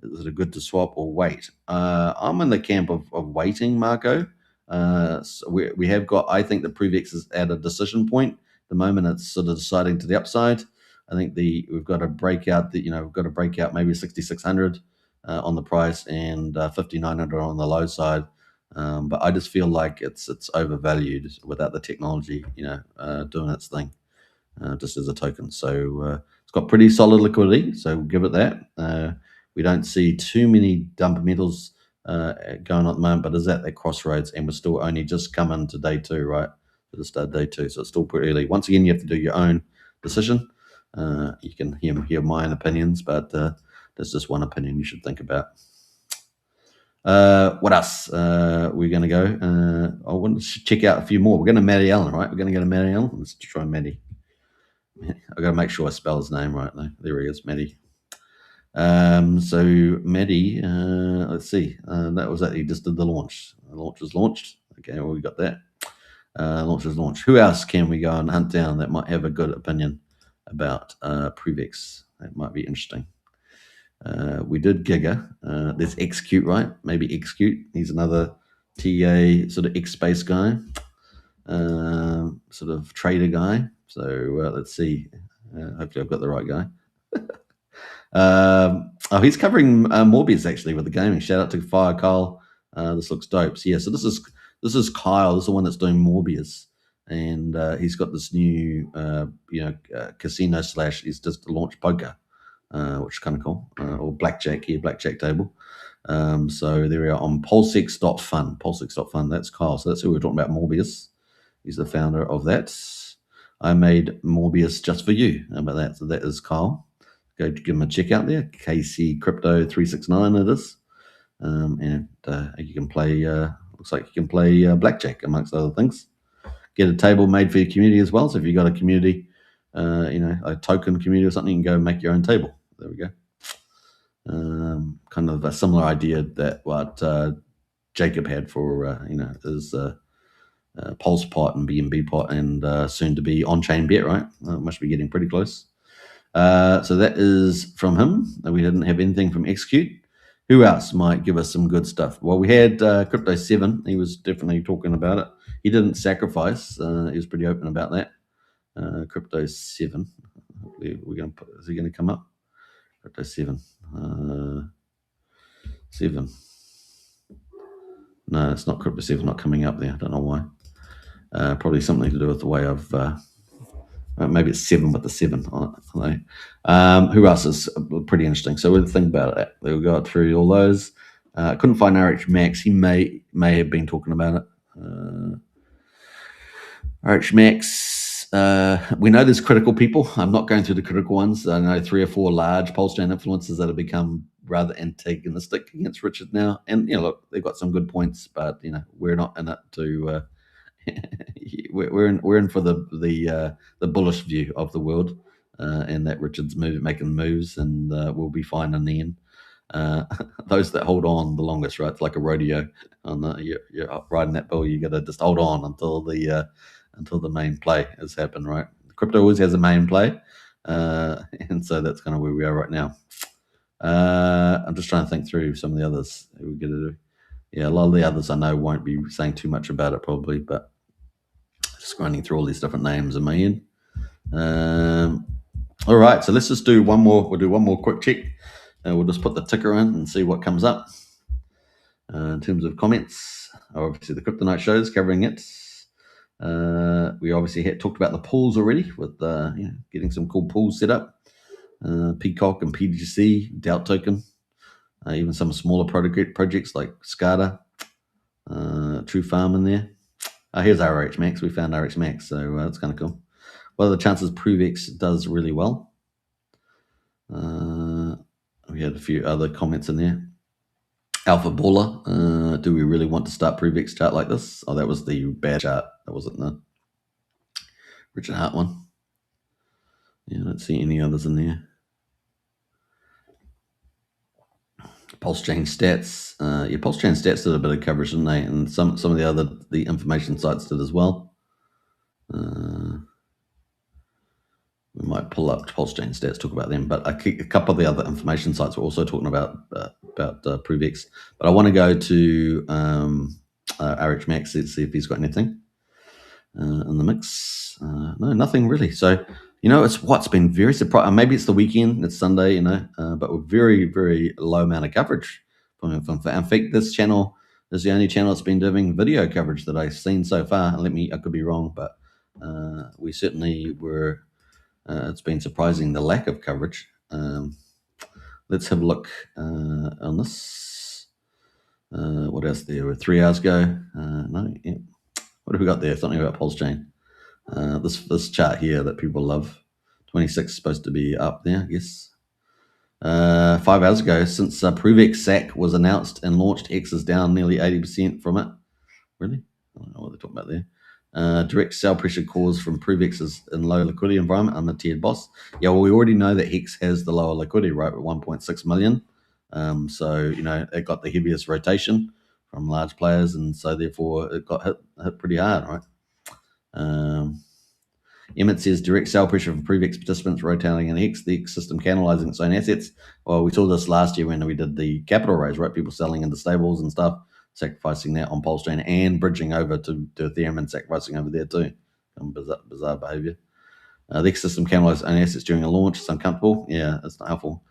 Is it good to swap or wait? I'm in the camp of waiting, Marco. So we have got. I think the ProveX is at a decision point. The moment it's sort of deciding to the upside. I think we've got to break out we've got to break out maybe 6,600 on the price and 5,900 on the low side. But I just feel like it's overvalued without the technology, doing its thing, just as a token. So it's got pretty solid liquidity. So we'll give it that. We don't see too many dumper metals going on at the moment, but it's at that crossroads, and we're still only just coming to day two, right? To start day two, so it's still pretty early. Once again, you have to do your own decision. You can hear my own opinions, but there's just one opinion you should think about. What else? We're going to go. I want to check out a few more. We're going to Matty Allen, right? We're going to go to Matty Allen. Let's try Matty. I've got to make sure I spell his name right, though. There he is, Matty. So Matty, let's see. That was that he just did the launch. The launch was launched. Okay, well, we got that. Launch was launched. Who else can we go and hunt down that might have a good opinion about ProveX? That might be interesting. We did Giga. There's Execute, right? Maybe Execute. He's another TA sort of X space guy, sort of trader guy. So let's see. Hopefully, I've got the right guy. He's covering Morbius actually with the gaming. Shout out to Fire Kyle. This looks dope. So yeah, so this is Kyle. This is the one that's doing Morbius, and he's got this new casino / he's just launched poker. Which is kind of cool, or blackjack table. So there we are on pulsex.fun. Pulsex.fun, that's Kyle. So that's who we're talking about, Morbius. He's the founder of that. I made Morbius just for you. How about that? So that is Kyle. Go give him a check out there. KC Crypto 369 it is. And you can play, looks like you can play blackjack amongst other things. Get a table made for your community as well. So if you've got a community, a token community or something, you can go make your own table. There we go. Kind of a similar idea that what Jacob had for his Pulse pot and BNB pot and soon to be on-chain bet, right? Must be getting pretty close. So that is from him. We didn't have anything from Execute. Who else might give us some good stuff? Well, we had Crypto 7. He was definitely talking about it. He didn't sacrifice. He was pretty open about that. Crypto 7. Hopefully is he going to come up? Crypto 7. 7. No, it's not Crypto 7, not coming up there. I don't know why. Probably something to do with the way I've... maybe it's 7 with the 7 on it. Who else is pretty interesting? So we'll think about it. We'll go through all those. Couldn't find RH Max. He may have been talking about it. RH Max... we know there's critical people. I'm not going through the critical ones. I know 3 or 4 large pulse chain influencers that have become rather antagonistic against Richard now. And look, they've got some good points, but we're not in it to. we're in for the bullish view of the world, and that Richard's making moves, and we'll be fine in the end. those that hold on the longest, right? It's like a rodeo. You're riding that bull. You got to just hold on until the main play has happened, right? Crypto always has a main play, and so that's kind of where we are right now. I'm just trying to think through some of the others that we're going to do. Yeah, a lot of the others I know won't be saying too much about it probably, but just running through all these different names in my head. All right, so let's just do one more. We'll do one more quick check. We'll just put the ticker in and see what comes up. In terms of comments, obviously the Kryptonite show is covering it. We obviously talked about the pools already with getting some cool pools set up. Peacock and PGC, Doubt Token, even some smaller projects like SCADA, True Farm in there. Here's RH Max. We found RH Max, so that's kind of cool. What are the chances PRVX does really well? We had a few other comments in there. Alpha Baller, do we really want to start PRVX chart like this? Oh, that was the bad chart. That wasn't the Richard Hart one. Yeah, I don't see any others in there. Pulse Chain Stats. Pulse Chain Stats did a bit of coverage, didn't they? And some of the information sites did as well. We might pull up Pulse Chain Stats, talk about them. But a couple of the other information sites were also talking about ProveX. But I want to go to RH Max to see if he's got anything in the mix. No, nothing really. So, it's what's been very surprising. Maybe it's the weekend, it's Sunday, but with very, very low amount of coverage. In fact, this channel is the only channel that's been doing video coverage that I've seen so far. I could be wrong, but we certainly were. It's been surprising the lack of coverage. Let's have a look on this. What else there? 3 hours ago. No, yeah. What have we got there? Something about Pulse Chain. This chart here that people love. 26 is supposed to be up there, I guess. 5 hours ago, since ProveX SAC was announced and launched, X is down nearly 80% from it. Really? I don't know what they're talking about there. Direct sell pressure caused from ProveX is in low liquidity environment. I'm a tiered boss. Yeah, well, we already know that Hex has the lower liquidity, right, with 1.6 million. So, it got the heaviest rotation from large players, and so therefore it got hit pretty hard, right? Emmett says direct sell pressure from ProveX participants rotating in X, the X system canalizing its own assets. Well, we saw this last year when we did the capital raise, right? People selling into stables and stuff, sacrificing that on Pulse Chain and bridging over to Ethereum and sacrificing over there too. Bizarre behavior. The X system canalizes its own assets during a launch. It's uncomfortable. Yeah, it's not helpful.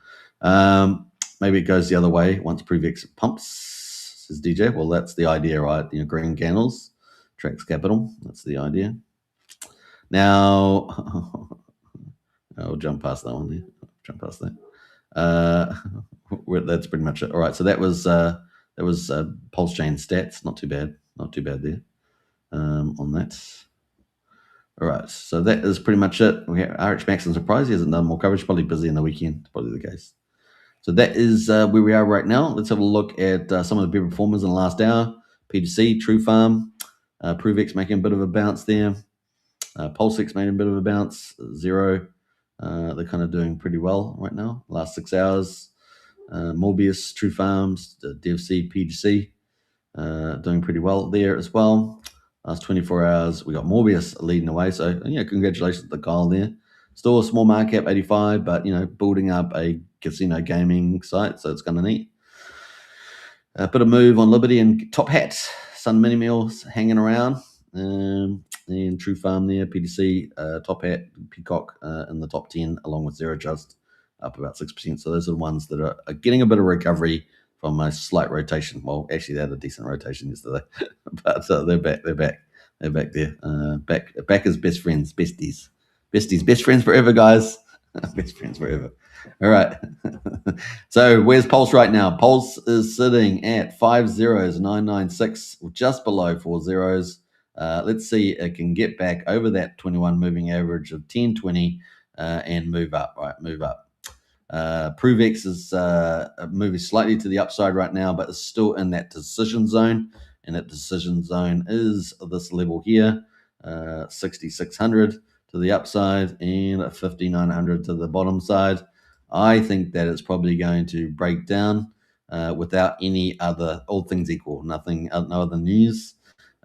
Maybe it goes the other way once ProveX pumps, says DJ. Well, that's the idea, right? Green candles attracts capital. That's the idea. Now, I'll jump past that one there. Jump past that. That's pretty much it. All right, so that was Pulse Chain Stats. Not too bad. Not too bad there on that. All right, so that is pretty much it. We have RH Max and surprise. He hasn't done more coverage. Probably busy in the weekend. Probably the case. So that is where we are right now. Let's have a look at some of the big performers in the last hour. PGC, True Farm, ProveX making a bit of a bounce there. PulseX made a bit of a bounce. Zero. They're kind of doing pretty well right now. Last 6 hours. Morbius, True Farms, DFC, PGC, doing pretty well there as well. Last 24 hours, we got Morbius leading away. So, congratulations to Kyle there. Still a small market cap, 85, but, building up a casino gaming site. So it's kind of neat. A bit of move on Liberty and Top Hat. Sun Mini Meals hanging around. And True Farm there, PDC, Top Hat, Peacock in the top 10, along with Zero Just, up about 6%. So those are the ones that are getting a bit of recovery from a slight rotation. Well, actually, they had a decent rotation yesterday, but they're back. They're back there. Back as best friends, besties, best friends forever, guys. Best friends forever. All right. So where's Pulse right now? Pulse is sitting at 50996, just below 4 zeros. Let's see it can get back over that 21 moving average of 1020 and move up. Right, move up. ProveX is moving slightly to the upside right now, but it's still in that decision zone. And that decision zone is this level here, 6,600 to the upside and 5,900 to the bottom side. I think that it's probably going to break down without any other, all things equal, nothing, no other news,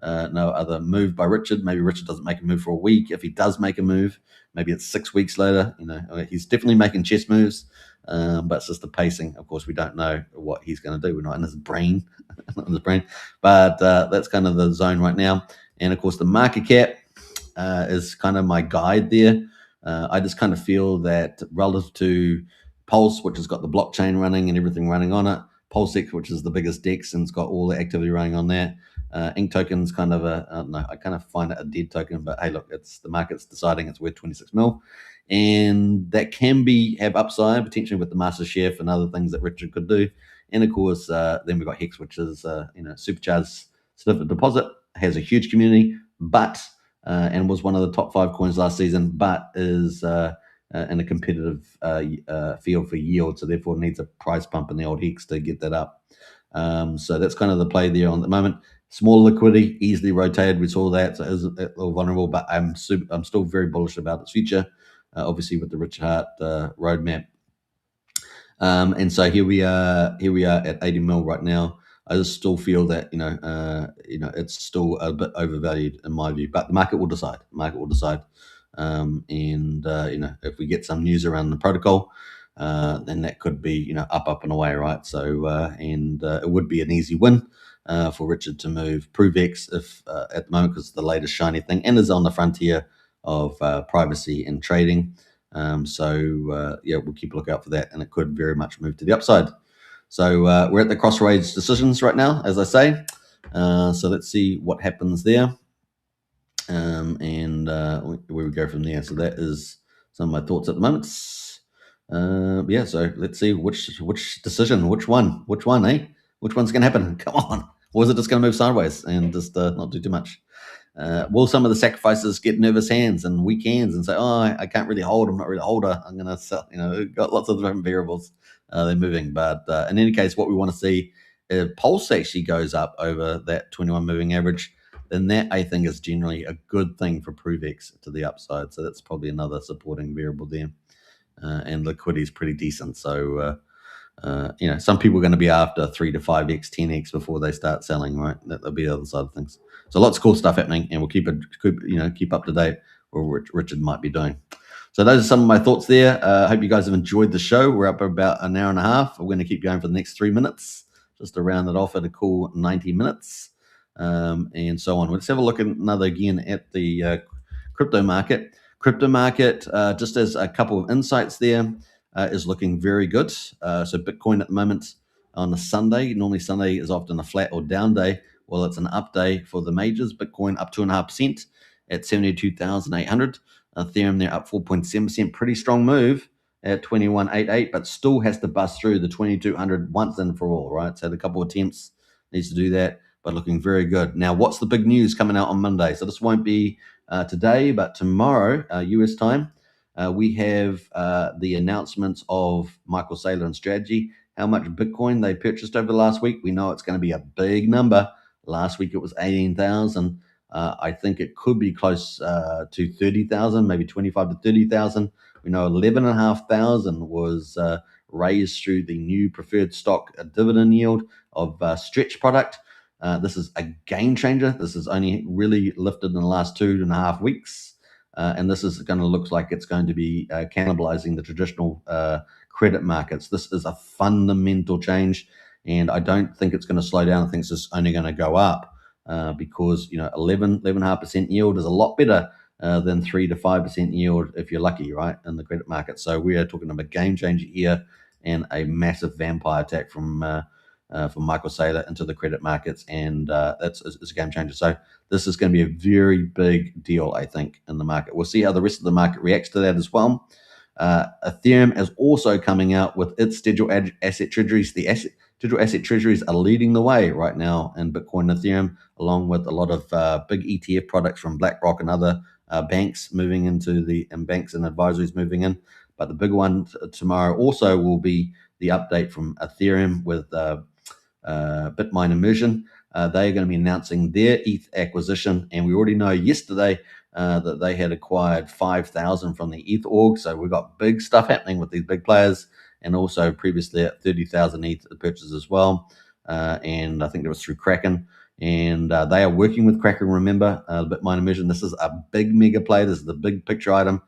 no other move by Richard. Maybe Richard doesn't make a move for a week. If he does make a move, maybe it's 6 weeks later. He's definitely making chess moves, but it's just the pacing. Of course, we don't know what he's going to do. We're not in his brain, not in his brain. But that's kind of the zone right now. And of course, the market cap is kind of my guide there. I just kind of feel that relative to Pulse, which has got the blockchain running and everything running on it, PulseX, which is the biggest DEX and it's got all the activity running on there. Ink token's kind of I don't know, I kind of find it a dead token, but hey, look, it's the market's deciding it's worth 26 mil. And that can have upside potentially with the Master Chef and other things that Richard could do. And of course, then we've got Hex, which is supercharged certificate deposit, has a huge community, but and was one of the top 5 coins last season, but is in a competitive field for yield, so therefore needs a price pump in the old Hex to get that up. So that's kind of the play there on the moment. Small liquidity, easily rotated. We saw that, so it is a little vulnerable, but I'm still very bullish about its future, obviously with the Richard Hart roadmap. And so here we are at 80 mil right now. I just still feel that it's still a bit overvalued in my view, but the market will decide. If we get some news around the protocol, then that could be up and away, right? So it would be an easy win for Richard to move ProveX if at the moment, because it's the latest shiny thing and is on the frontier of privacy and trading. We'll keep a lookout for that, and it could very much move to the upside. So we're at the crossroads decisions right now, as I say. So let's see what happens there, and where we go from there. So that is some of my thoughts at the moment. So let's see which decision, which one, eh? Which one's going to happen? Come on, or is it just going to move sideways and just not do too much? Will some of the sacrifices get nervous hands and weak hands and say, "Oh, I can't really hold. I'm not really a holder. I'm going to sell." Got lots of different variables they're moving. But in any case, what we want to see, if Pulse actually goes up over that 21 moving average, then that I think is generally a good thing for ProveX to the upside. So that's probably another supporting variable there. And liquidity is pretty decent. So some people are going to be after 3 to 5x, 10x before they start selling, right? That'll be the other side of things. So lots of cool stuff happening, and we'll keep up to date what Richard might be doing. So those are some of my thoughts there. I hope you guys have enjoyed the show. We're up about an hour and a half. We're going to keep going for the next 3 minutes, just to round it off at a cool 90 minutes, and so on. Let's have a look at again at the crypto market. Just as a couple of insights there, is looking very good. So Bitcoin at the moment on a Sunday, normally Sunday is often a flat or down day. Well, it's an up day for the majors. Bitcoin up 2.5% at 72,800. Ethereum there up 4.7%. Pretty strong move at 21.88, but still has to bust through the 2,200 once and for all, right? So had a couple of attempts, needs to do that, but looking very good. Now, what's the big news coming out on Monday? So this won't be today, but tomorrow, US time, we have the announcements of Michael Saylor and Strategy, how much Bitcoin they purchased over the last week. We know it's going to be a big number. Last week it was 18,000. I think it could be close to 30,000, maybe 25 to 30,000. We know 11,500 was raised through the new preferred stock dividend yield of Stretch product. This is a game changer. This is only really lifted in the last 2.5 weeks. And this is going to look like it's going to be cannibalizing the traditional credit markets. This is a fundamental change, and I don't think it's going to slow down. I think it's just only going to go up because 11.5% yield is a lot better than 3 to 5% yield if you're lucky, right, in the credit market. So we are talking about a game changer here and a massive vampire attack from Michael Saylor into the credit markets, and it's a game changer. So this is going to be a very big deal, I think, in the market. We'll see how the rest of the market reacts to that as well. Ethereum is also coming out with its digital asset treasuries. The digital asset treasuries are leading the way right now in Bitcoin and Ethereum, along with a lot of big ETF products from BlackRock and other banks moving into and banks and advisories moving in. But the big one tomorrow also will be the update from Ethereum with Bitmine Immersion. They are going to be announcing their ETH acquisition, and we already know yesterday that they had acquired 5,000 from the ETH org. So we've got big stuff happening with these big players, and also previously at 30,000 ETH purchase as well. And I think it was through Kraken. And they are working with Kraken, remember, Bitminer Mission. This is a big mega play. This is the big picture item.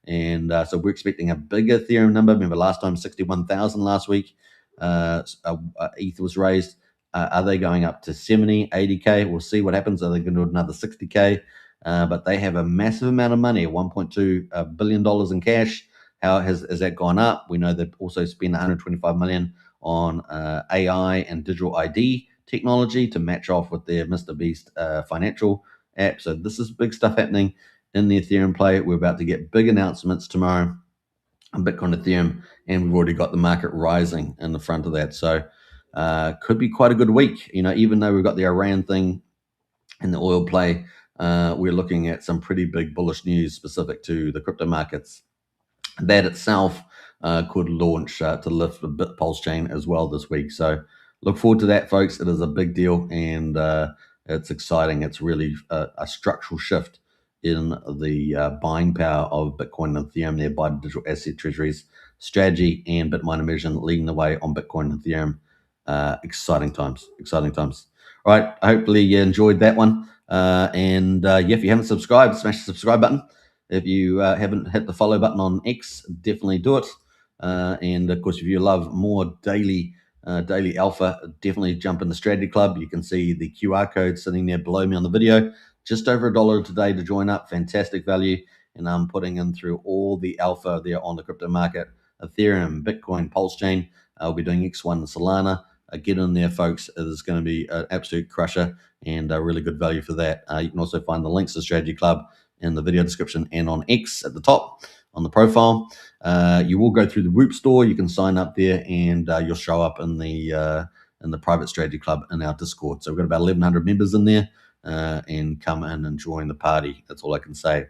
And so we're expecting a bigger Ethereum number. Remember last time, 61,000 last week. ETH was raised. Are they going up to 70, 80K? We'll see what happens. Are they going to do another 60K? But they have a massive amount of money, $1.2 billion in cash. How has that gone up? We know they've also spent 125 million on AI and digital ID technology to match off with their Mr. Beast financial app. So this is big stuff happening in the Ethereum play. We're about to get big announcements tomorrow on Bitcoin, Ethereum, and we've already got the market rising in the front of that. So could be quite a good week. Even though we've got the Iran thing and the oil play, we're looking at some pretty big bullish news specific to the crypto markets. That itself could launch to lift the BitPulse chain as well this week. So look forward to that, folks. It is a big deal, and it's exciting. It's really a structural shift in the buying power of Bitcoin and Ethereum there by digital asset treasuries strategy, and Bitminer Mission leading the way on Bitcoin and Ethereum. Exciting times. All right, hopefully you enjoyed that one. If you haven't subscribed, smash the subscribe button. If you haven't hit the follow button on X, definitely do it. And of course, if you love more daily alpha, definitely jump in the Strategy Club. You can see the QR code sitting there below me on the video. Just over $1 today to join up. Fantastic value. And I'm putting in through all the alpha there on the crypto market. Ethereum, Bitcoin, Pulse Chain. I'll be doing X1 and Solana. Get in there, folks. It is going to be an absolute crusher and a really good value for that. You can also find the links to the Strategy Club in the video description and on X at the top on the profile. You will go through the Whoop store. You can sign up there, and you'll show up in the private Strategy Club in our Discord. So we've got about 1,100 members in there, and come in and join the party. That's all I can say.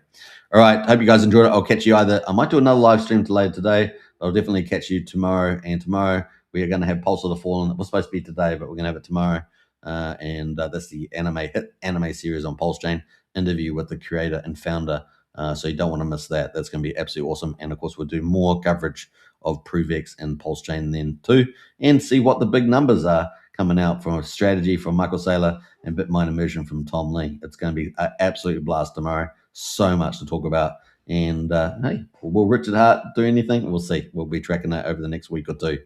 All right, hope you guys enjoyed it. I'll catch you I might do another live stream later today, but I'll definitely catch you tomorrow. And tomorrow we are going to have Pulse of the Fallen. It was supposed to be today, but we're going to have it tomorrow. That's the anime series on Pulse Chain interview with the creator and founder. So you don't want to miss that. That's going to be absolutely awesome. And of course, we'll do more coverage of PROVEX and Pulse Chain then too, and see what the big numbers are coming out from a strategy from Michael Saylor and Bitminer Immersion from Tom Lee. It's going to be an absolute blast tomorrow. So much to talk about. And hey, will Richard Hart do anything? We'll see. We'll be tracking that over the next week or two.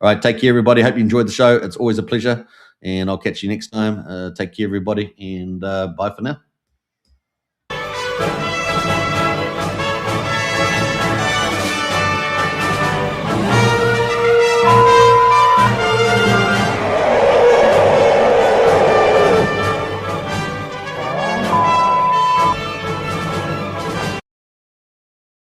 All right, take care, everybody. Hope you enjoyed the show. It's always a pleasure. And I'll catch you next time. Take care, everybody. And bye for now.